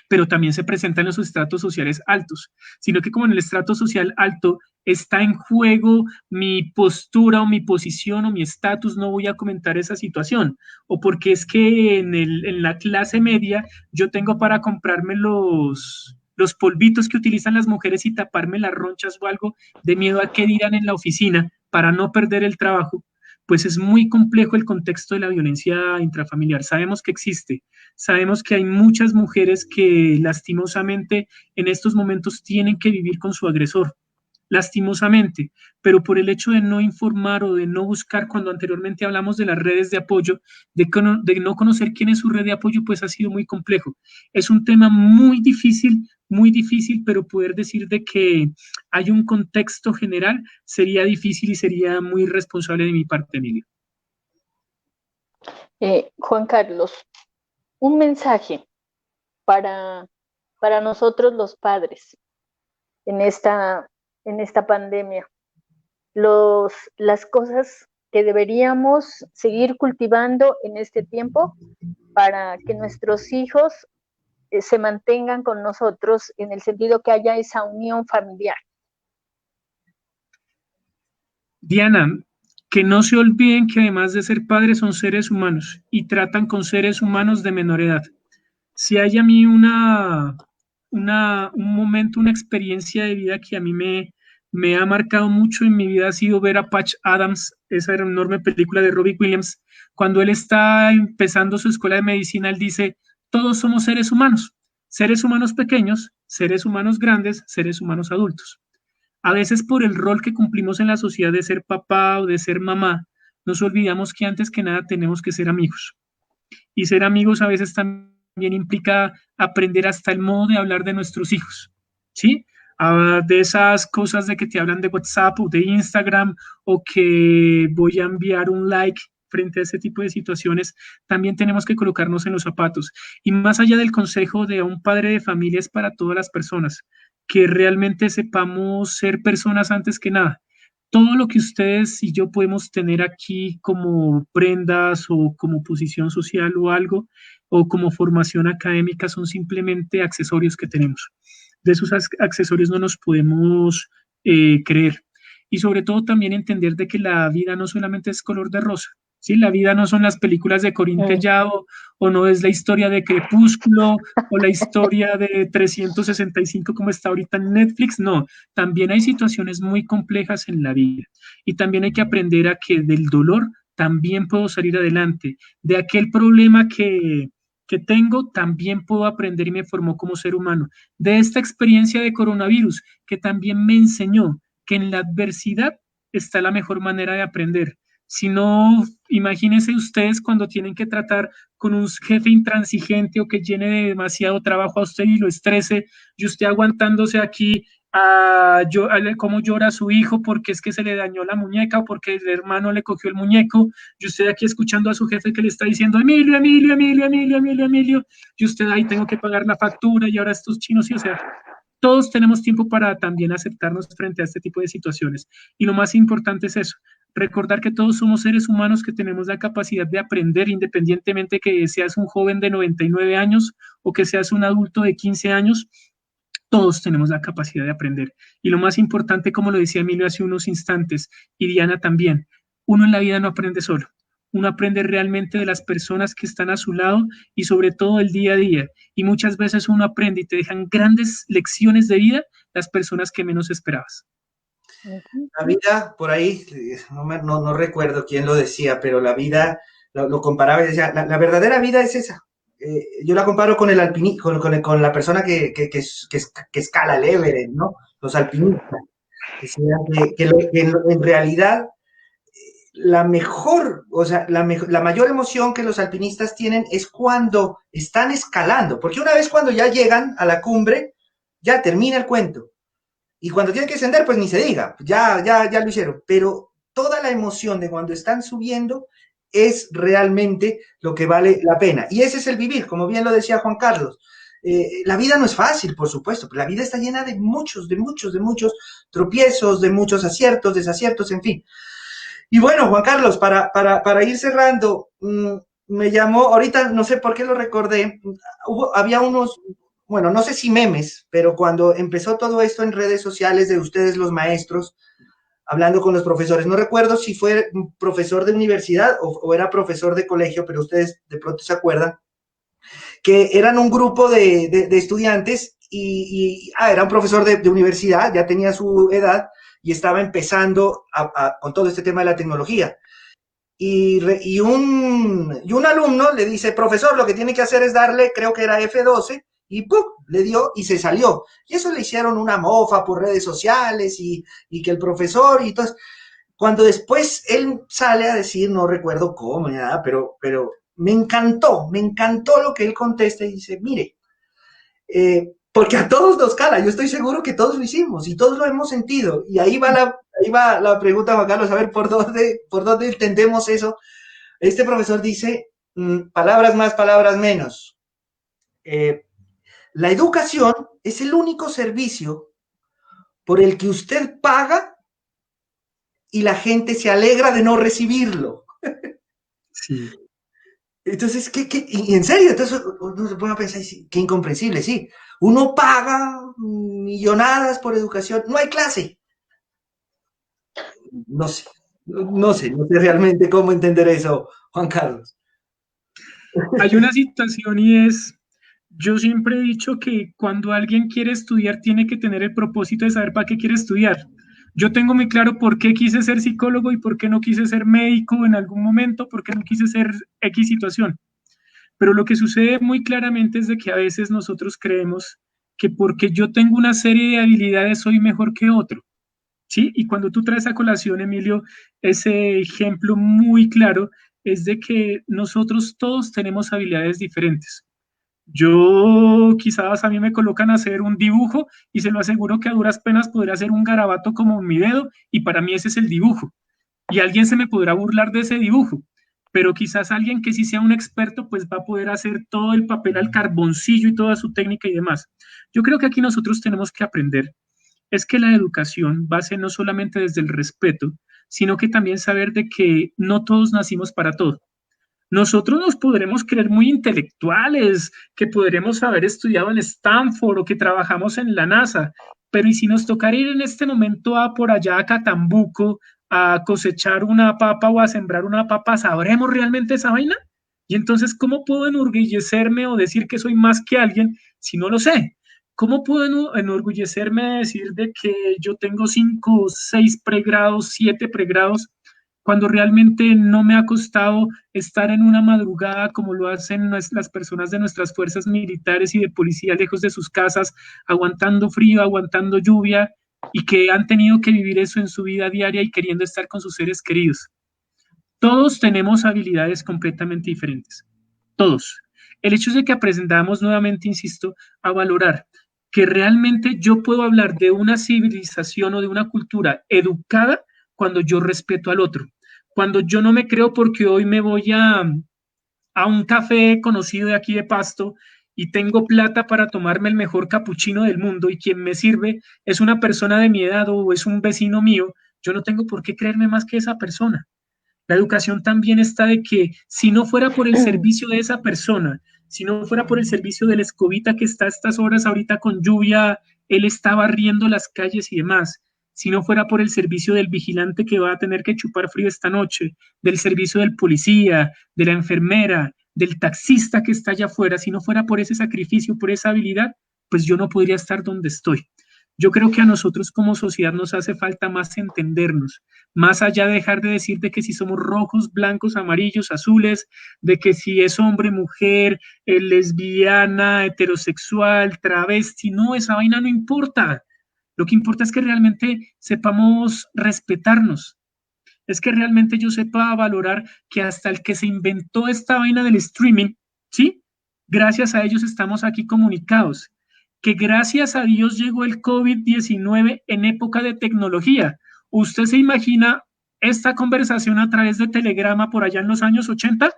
pero también se presenta en los estratos sociales altos, sino que como en el estrato social alto está en juego mi postura o mi posición o mi estatus, no voy a comentar esa situación, o porque es que en la clase media yo tengo para comprarme los polvitos que utilizan las mujeres y taparme las ronchas o algo de miedo a qué dirán en la oficina para no perder el trabajo, pues es muy complejo el contexto de la violencia intrafamiliar. Sabemos que existe, sabemos que hay muchas mujeres que lastimosamente en estos momentos tienen que vivir con su agresor, lastimosamente, pero por el hecho de no informar o de no buscar, cuando anteriormente hablamos de las redes de apoyo, de no conocer quién es su red de apoyo, pues ha sido muy complejo. Es un tema muy difícil, pero poder decir de que hay un contexto general sería difícil y sería muy irresponsable de mi parte, Emilio. Juan Carlos, un mensaje para, para nosotros los padres en esta pandemia. Las cosas que deberíamos seguir cultivando en este tiempo para que nuestros hijos se mantengan con nosotros en el sentido que haya esa unión familiar. Diana, que no se olviden que además de ser padres son seres humanos y tratan con seres humanos de menor edad. Si hay a mí un momento, una experiencia de vida que a mí me ha marcado mucho en mi vida ha sido ver a Patch Adams, esa enorme película de Robbie Williams. Cuando él está empezando su escuela de medicina, él dice, todos somos seres humanos pequeños, seres humanos grandes, seres humanos adultos. A veces por el rol que cumplimos en la sociedad de ser papá o de ser mamá, nos olvidamos que antes que nada tenemos que ser amigos. Y ser amigos a veces también implica aprender hasta el modo de hablar de nuestros hijos, ¿sí? De esas cosas de que te hablan de WhatsApp o de Instagram o que voy a enviar un like frente a ese tipo de situaciones, también tenemos que colocarnos en los zapatos. Y más allá del consejo de un padre de familia es para todas las personas, que realmente sepamos ser personas antes que nada. Todo lo que ustedes y yo podemos tener aquí como prendas o como posición social o algo, o como formación académica, son simplemente accesorios que tenemos. De esos accesorios no nos podemos creer. Y sobre todo también entender de que la vida no solamente es color de rosa, ¿sí? La vida no son las películas de Corín Tellado, o no es la historia de Crepúsculo, o la historia de 365 como está ahorita en Netflix, no. También hay situaciones muy complejas en la vida. Y también hay que aprender a que del dolor también puedo salir adelante. De aquel problema que tengo, también puedo aprender y me formó como ser humano. De esta experiencia de coronavirus, que también me enseñó que en la adversidad está la mejor manera de aprender. Si no, imagínense ustedes cuando tienen que tratar con un jefe intransigente o que llene de demasiado trabajo a usted y lo estrese, y usted aguantándose aquí a cómo llora su hijo porque es que se le dañó la muñeca o porque el hermano le cogió el muñeco, y usted aquí escuchando a su jefe que le está diciendo Emilio, Emilio, Emilio, Emilio, Emilio, Emilio, y usted ahí tengo que pagar la factura y ahora estos chinos, y o sea, todos tenemos tiempo para también aceptarnos frente a este tipo de situaciones. Y lo más importante es eso, recordar que todos somos seres humanos que tenemos la capacidad de aprender independientemente que seas un joven de 99 años o que seas un adulto de 15 años, todos tenemos la capacidad de aprender. Y lo más importante, como lo decía Emilio hace unos instantes, y Diana también, uno en la vida no aprende solo. Uno aprende realmente de las personas que están a su lado y sobre todo el día a día. Y muchas veces uno aprende y te dejan grandes lecciones de vida las personas que menos esperabas. La vida, por ahí, no recuerdo quién lo decía, pero la vida lo comparaba y decía, la verdadera vida es esa. Yo la comparo con el con la persona que escala el Everest, ¿no? Los alpinistas. Decían que en realidad la mejor, o sea, la mayor emoción que los alpinistas tienen es cuando están escalando, porque una vez cuando ya llegan a la cumbre, ya termina el cuento. Y cuando tienen que descender, pues ni se diga, ya lo hicieron. Pero toda la emoción de cuando están subiendo es realmente lo que vale la pena. Y ese es el vivir, como bien lo decía Juan Carlos. La vida no es fácil, por supuesto, pero la vida está llena de muchos tropiezos, de muchos aciertos, desaciertos, en fin. Y bueno, Juan Carlos, para ir cerrando, me llamó, ahorita no sé por qué lo recordé, había unos, bueno, no sé si memes, pero cuando empezó todo esto en redes sociales de ustedes los maestros, hablando con los profesores, no recuerdo si fue profesor de universidad o era profesor de colegio, pero ustedes de pronto se acuerdan, que eran un grupo de estudiantes era un profesor de universidad, ya tenía su edad y estaba empezando con todo este tema de la tecnología. Y un alumno le dice, profesor, lo que tiene que hacer es darle, creo que era F12, y ¡pum!, le dio y se salió. Y eso le hicieron una mofa por redes sociales y que el profesor y todo. Cuando después él sale a decir, no recuerdo cómo ni nada, pero me encantó lo que él contesta y dice, mire, porque a todos nos cala, yo estoy seguro que todos lo hicimos y todos lo hemos sentido. Y ahí va la pregunta, Juan Carlos, a ver por dónde entendemos eso. Este profesor dice, palabras más, palabras menos. La educación es el único servicio por el que usted paga y la gente se alegra de no recibirlo. Sí. Entonces, y en serio, entonces uno se pone a pensar, qué incomprensible, sí. Uno paga millonadas por educación, no hay clase. No sé realmente cómo entender eso, Juan Carlos. Hay una situación y es, yo siempre he dicho que cuando alguien quiere estudiar tiene que tener el propósito de saber para qué quiere estudiar. Yo tengo muy claro por qué quise ser psicólogo y por qué no quise ser médico en algún momento, por qué no quise ser X situación. Pero lo que sucede muy claramente es de que a veces nosotros creemos que porque yo tengo una serie de habilidades soy mejor que otro, ¿sí? Y cuando tú traes a colación, Emilio, ese ejemplo muy claro es de que nosotros todos tenemos habilidades diferentes. Yo quizás a mí me colocan a hacer un dibujo y se lo aseguro que a duras penas podré hacer un garabato como mi dedo y para mí ese es el dibujo. Y alguien se me podrá burlar de ese dibujo, pero quizás alguien que sí sea un experto pues va a poder hacer todo el papel al carboncillo y toda su técnica y demás. Yo creo que aquí nosotros tenemos que aprender es que la educación va a ser no solamente desde el respeto, sino que también saber de que no todos nacimos para todo. Nosotros nos podremos creer muy intelectuales, que podremos haber estudiado en Stanford o que trabajamos en la NASA, pero ¿y si nos tocara ir en este momento a por allá a Catambuco a cosechar una papa o a sembrar una papa, ¿sabremos realmente esa vaina? Y entonces, ¿cómo puedo enorgullecerme o decir que soy más que alguien si no lo sé? ¿Cómo puedo enorgullecerme de decir de que yo tengo 5, 6 pregrados, 7 pregrados, cuando realmente no me ha costado estar en una madrugada como lo hacen las personas de nuestras fuerzas militares y de policía lejos de sus casas, aguantando frío, aguantando lluvia, y que han tenido que vivir eso en su vida diaria y queriendo estar con sus seres queridos? Todos tenemos habilidades completamente diferentes, todos. El hecho es de que aprendamos nuevamente, insisto, a valorar que realmente yo puedo hablar de una civilización o de una cultura educada cuando yo respeto al otro, cuando yo no me creo porque hoy me voy a un café conocido de aquí de Pasto y tengo plata para tomarme el mejor capuchino del mundo y quien me sirve es una persona de mi edad o es un vecino mío, yo no tengo por qué creerme más que esa persona. La educación también está de que si no fuera por el servicio de esa persona, si no fuera por el servicio de la escobita que está a estas horas ahorita con lluvia, él está barriendo las calles y demás, si no fuera por el servicio del vigilante que va a tener que chupar frío esta noche, del servicio del policía, de la enfermera, del taxista que está allá afuera, si no fuera por ese sacrificio, por esa habilidad, pues yo no podría estar donde estoy. Yo creo que a nosotros como sociedad nos hace falta más entendernos, más allá de dejar de decir de que si somos rojos, blancos, amarillos, azules, de que si es hombre, mujer, lesbiana, heterosexual, travesti, no, esa vaina no importa. Lo que importa es que realmente sepamos respetarnos, es que realmente yo sepa valorar que hasta el que se inventó esta vaina del streaming, ¿sí? Gracias a ellos estamos aquí comunicados, que gracias a Dios llegó el COVID-19 en época de tecnología. ¿Usted se imagina esta conversación a través de Telegrama por allá en los años 80?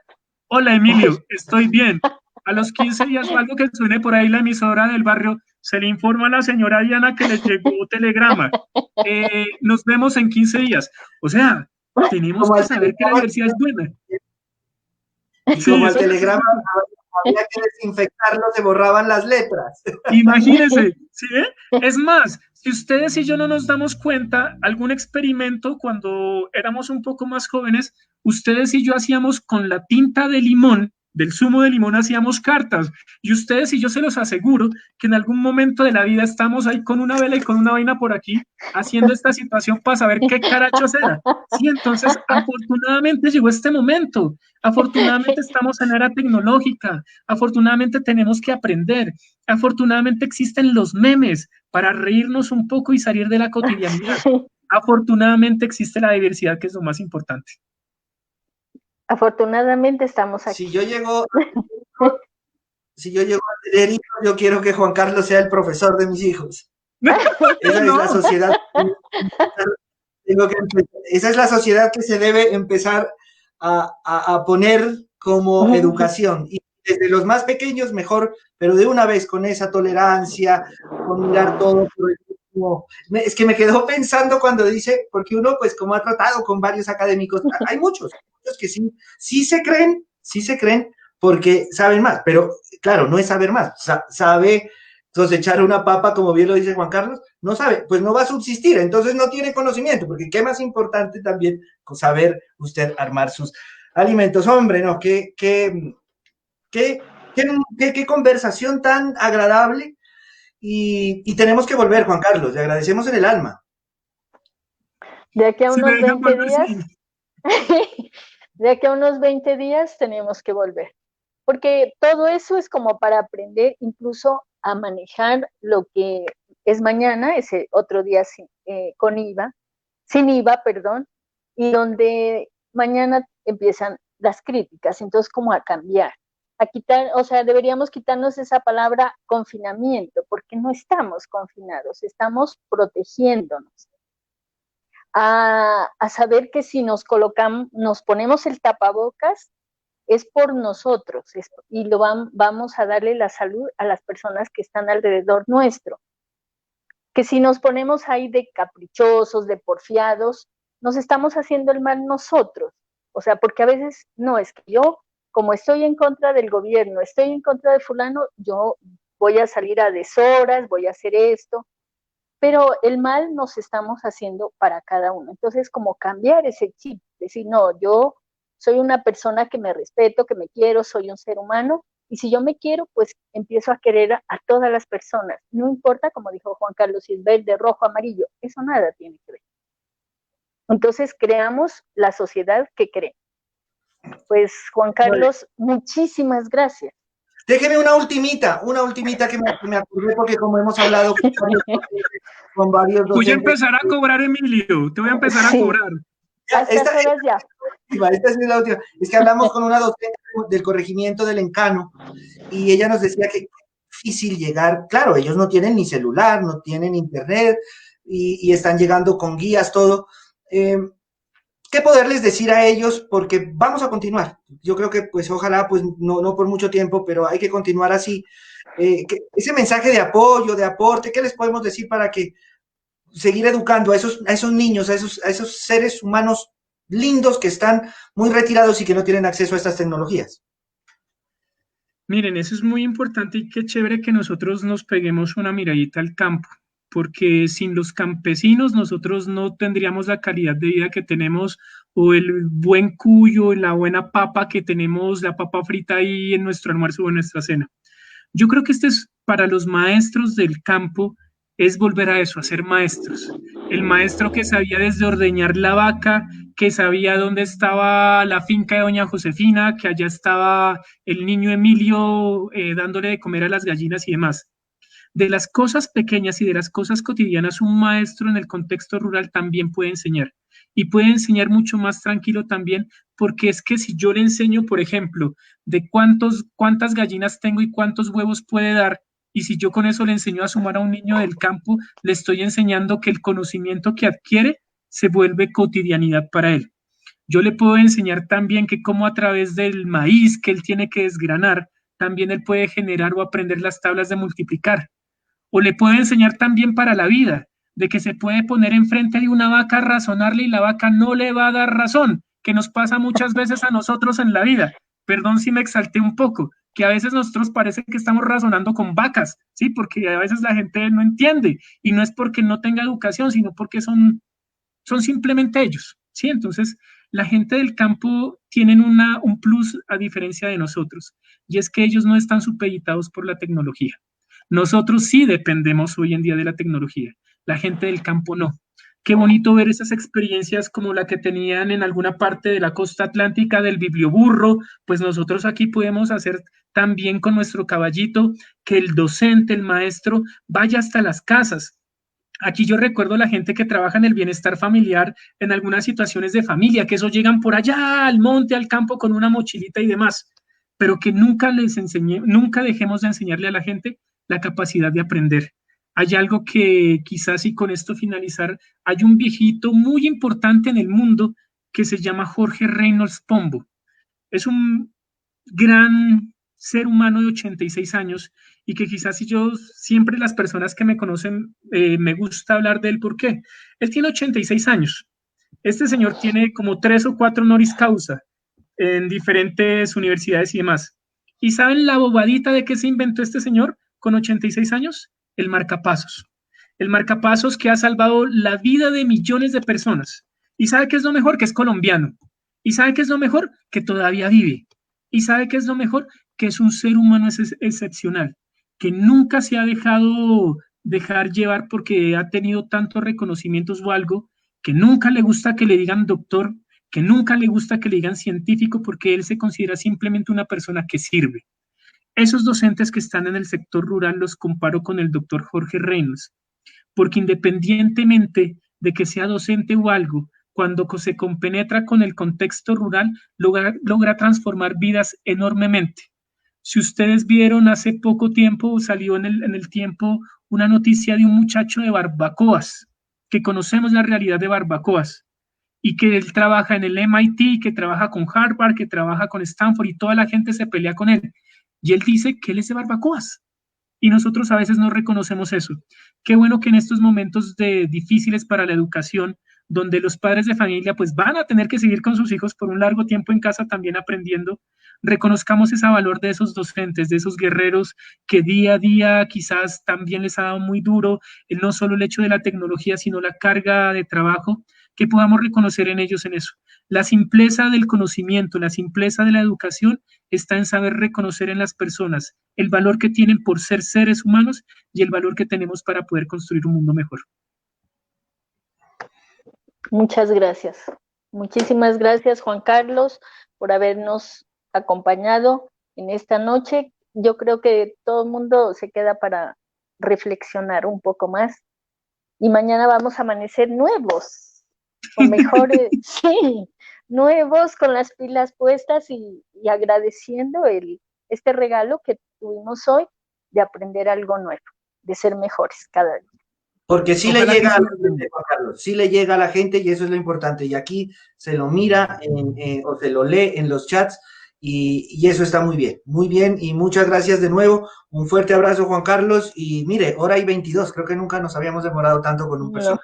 Hola Emilio, estoy bien. A los 15 días o algo que suene por ahí la emisora del barrio, se le informa a la señora Diana que le llegó telegrama. Nos vemos en 15 días. O sea, tenemos Como que al saber que la telegrama, diversidad es buena. y Sí, como al eso es telegrama había que desinfectarlo, se borraban las letras. imagínense, ¿sí ve? Es más, si ustedes y yo no nos damos cuenta, algún experimento cuando éramos un poco más jóvenes, ustedes y yo hacíamos con la tinta de limón, del zumo de limón, hacíamos cartas. Y ustedes y yo se los aseguro que en algún momento de la vida estamos ahí con una vela y con una vaina por aquí, haciendo esta situación para saber qué carachos era. Sí, entonces afortunadamente llegó este momento. Afortunadamente estamos en era tecnológica. Afortunadamente tenemos que aprender. Afortunadamente existen los memes para reírnos un poco y salir de la cotidianidad. Sí, Afortunadamente existe la diversidad, que es lo más importante. afortunadamente estamos aquí. Si yo llego, si yo llego a tener hijos, yo quiero que Juan Carlos sea el profesor de mis hijos. Esa es la No, sociedad. Esa es la sociedad que se debe empezar a poner como educación. Y desde los más pequeños mejor, pero de una vez con esa tolerancia, con mirar todo por el mismo. Es que me quedó pensando cuando dice, porque uno pues como ha tratado con varios académicos, hay muchos que sí se creen porque saben más, pero claro, no es saber más, sabe cosechar una papa, como bien lo dice Juan Carlos, no sabe, pues no va a subsistir, entonces no tiene conocimiento, porque qué más importante también saber usted armar sus alimentos. Hombre, no, qué conversación tan agradable y tenemos que volver, Juan Carlos, le agradecemos en el alma. De aquí a si me unos dejan 20 volver, días, sí. de aquí a unos 20 días tenemos que volver. Porque todo eso es como para aprender incluso a manejar lo que es mañana, ese otro día con IVA, sin IVA, perdón, y donde mañana empiezan las críticas, entonces como a cambiar, a quitar, o sea, deberíamos quitarnos esa palabra confinamiento, porque no estamos confinados, estamos protegiéndonos. A saber que si nos colocamos, nos ponemos el tapabocas, es por nosotros y vamos a darle la salud a las personas que están alrededor nuestro. Que si nos ponemos ahí de caprichosos, de porfiados, nos estamos haciendo el mal nosotros. O sea, porque a veces no, es que yo, como estoy en contra del gobierno, estoy en contra de fulano, yo voy a salir a deshoras, voy a hacer esto, pero el mal nos estamos haciendo para cada uno. Entonces, como cambiar ese chip, decir, no, yo soy una persona que me respeto, que me quiero, soy un ser humano, y si yo me quiero, pues empiezo a querer a todas las personas. No importa, como dijo Juan Carlos, si es verde, rojo, amarillo, eso nada tiene que ver. Entonces, creamos la sociedad que queremos. Pues, Juan Carlos, muchísimas gracias. Déjeme una ultimita que me acordé porque como hemos hablado con varios Voy a docentes. empezar a cobrar, Emilio. Te voy a empezar a Sí, cobrar. a estas horas ya. Esta es la última. Es que hablamos con una docente del corregimiento del Encano y ella nos decía que es difícil llegar. Claro, ellos no tienen ni celular, no tienen internet y están llegando con guías, todo. ¿Qué poderles decir a ellos? Porque vamos a continuar. Yo creo que, pues, ojalá, pues, no por mucho tiempo, pero hay que continuar así. Ese mensaje de apoyo, de aporte, ¿qué les podemos decir para que seguir educando a esos niños, a esos seres humanos lindos que están muy retirados y que no tienen acceso a estas tecnologías? Miren, eso es muy importante y qué chévere que nosotros nos peguemos una miradita al campo, porque sin los campesinos nosotros no tendríamos la calidad de vida que tenemos o el buen cuyo, la buena papa que tenemos, la papa frita ahí en nuestro almuerzo o en nuestra cena. Yo creo que este es para los maestros del campo, es volver a eso, a ser maestros. El maestro que sabía desde ordeñar la vaca, que sabía dónde estaba la finca de doña Josefina, que allá estaba el niño Emilio dándole de comer a las gallinas y demás. De las cosas pequeñas y de las cosas cotidianas, un maestro en el contexto rural también puede enseñar. Y puede enseñar mucho más tranquilo también, porque es que si yo le enseño, por ejemplo, de cuántas gallinas tengo y cuántos huevos puede dar, y si yo con eso le enseño a sumar a un niño del campo, le estoy enseñando que el conocimiento que adquiere se vuelve cotidianidad para él. Yo le puedo enseñar también que cómo a través del maíz que él tiene que desgranar, también él puede generar o aprender las tablas de multiplicar. O le puedo enseñar también para la vida, de que se puede poner enfrente de una vaca, razonarle y la vaca no le va a dar razón, que nos pasa muchas veces a nosotros en la vida. Perdón si me exalté un poco, que a veces nosotros parece que estamos razonando con vacas, ¿sí? Porque a veces la gente no entiende, y no es porque no tenga educación, sino porque son simplemente ellos, ¿sí? Entonces, la gente del campo tienen un plus a diferencia de nosotros, y es que ellos no están supeditados por la tecnología. Nosotros sí dependemos hoy en día de la tecnología, la gente del campo no. Qué bonito ver esas experiencias como la que tenían en alguna parte de la costa atlántica del biblioburro, pues nosotros aquí podemos hacer también con nuestro caballito que el docente, el maestro, vaya hasta las casas. Aquí yo recuerdo a la gente que trabaja en el bienestar familiar, en algunas situaciones de familia, que eso llegan por allá al monte, al campo con una mochilita y demás, pero que nunca les enseñé, nunca dejemos de enseñarle a la gente la capacidad de aprender. Hay algo que quizás, y con esto finalizar, hay un viejito muy importante en el mundo que se llama Jorge Reynolds Pombo. Es un gran ser humano de 86 años, y que quizás si yo siempre, las personas que me conocen, me gusta hablar de él. ¿Por qué? Él tiene 86 años. Este señor tiene como 3 o 4 honoris causa en diferentes universidades y demás. ¿Y saben la bobadita de qué se inventó este señor con 86 años? El marcapasos. El marcapasos que ha salvado la vida de millones de personas. ¿Y sabe qué es lo mejor? Que es colombiano. ¿Y sabe qué es lo mejor? Que todavía vive. ¿Y sabe qué es lo mejor? Que es un ser humano excepcional, que nunca se ha dejado dejar llevar porque ha tenido tantos reconocimientos o algo, que nunca le gusta que le digan doctor, que nunca le gusta que le digan científico, porque él se considera simplemente una persona que sirve. Esos docentes que están en el sector rural los comparo con el doctor Jorge Reynolds, porque independientemente de que sea docente o algo, cuando se compenetra con el contexto rural, logra transformar vidas enormemente. Si ustedes vieron, hace poco tiempo salió en el tiempo una noticia de un muchacho de Barbacoas, que conocemos la realidad de Barbacoas, y que él trabaja en el MIT, que trabaja con Harvard, que trabaja con Stanford, y toda la gente se pelea con él. Y él dice que él es de Barbacoas. Y nosotros a veces no reconocemos eso. Qué bueno que en estos momentos difíciles para la educación, donde los padres de familia pues van a tener que seguir con sus hijos por un largo tiempo en casa también aprendiendo, reconozcamos ese valor de esos docentes, de esos guerreros que día a día quizás también les ha dado muy duro, no solo el hecho de la tecnología, sino la carga de trabajo, que podamos reconocer en ellos en eso. La simpleza del conocimiento, la simpleza de la educación está en saber reconocer en las personas el valor que tienen por ser seres humanos y el valor que tenemos para poder construir un mundo mejor. Muchas gracias. Muchísimas gracias, Juan Carlos, por habernos acompañado en esta noche. Yo creo que todo el mundo se queda para reflexionar un poco más, y mañana vamos a amanecer nuevos, o mejores, sí, nuevos, con las pilas puestas y agradeciendo este regalo que tuvimos hoy de aprender algo nuevo, de ser mejores cada día. Porque sí le llega a la gente, Juan Carlos, sí le llega a la gente, y eso es lo importante. Y aquí se lo mira o se lo lee en los chats, y eso está muy bien, muy bien. Y muchas gracias de nuevo. Un fuerte abrazo, Juan Carlos. Y mire, hora y 22, creo que nunca nos habíamos demorado tanto con un personaje.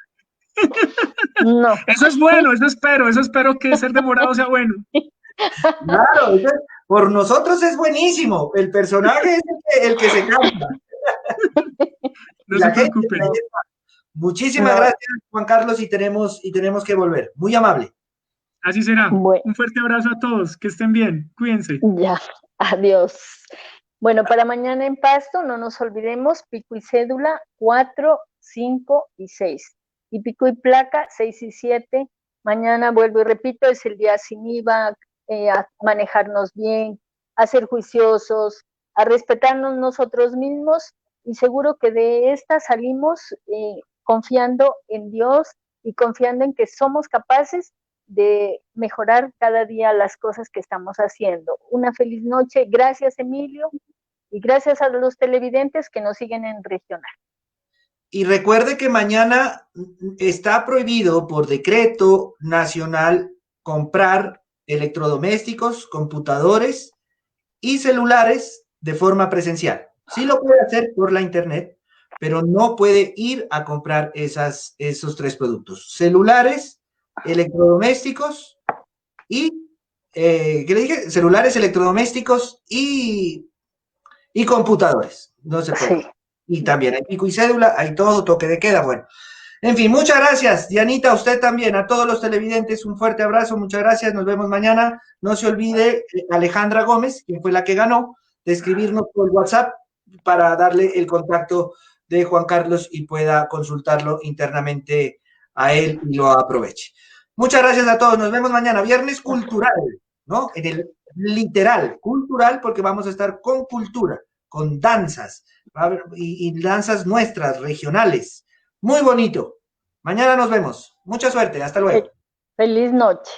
No. Eso es bueno, eso espero que ser demorado sea bueno. Claro, por nosotros es buenísimo. El personaje es el que se canta. No se preocupen. Muchísimas gracias, Juan Carlos, y tenemos que volver. Muy amable. Así será. Bueno. Un fuerte abrazo a todos, que estén bien, cuídense. Ya, adiós. Bueno, para mañana en Pasto, no nos olvidemos, pico y cédula 4, 5 y 6. Y pico y placa 6 y 7. Mañana, vuelvo y repito, es el día sin IVA, a manejarnos bien, a ser juiciosos, a respetarnos nosotros mismos, y seguro que de esta salimos confiando en Dios y confiando en que somos capaces de mejorar cada día las cosas que estamos haciendo. Una feliz noche. Gracias, Emilio, y gracias a los televidentes que nos siguen en Regional. Y recuerde que mañana está prohibido por decreto nacional comprar electrodomésticos, computadores y celulares de forma presencial. Sí lo puede hacer por la internet, pero no puede ir a comprar esos 3 productos. Celulares, electrodomésticos y, ¿qué le dije? Celulares, electrodomésticos y computadores. No se puede. Sí. Y también hay pico y cédula, hay todo, toque de queda, bueno. En fin, muchas gracias, Dianita, a usted también, a todos los televidentes, un fuerte abrazo, muchas gracias, nos vemos mañana. No se olvide, Alejandra Gómez, quien fue la que ganó, de escribirnos por WhatsApp para darle el contacto de Juan Carlos y pueda consultarlo internamente a él y lo aproveche. Muchas gracias a todos, nos vemos mañana, viernes cultural, ¿no? En el literal, cultural, porque vamos a estar con cultura, con danzas, y danzas nuestras, regionales. Muy bonito. Mañana nos vemos. Mucha suerte. Hasta luego. Feliz noche.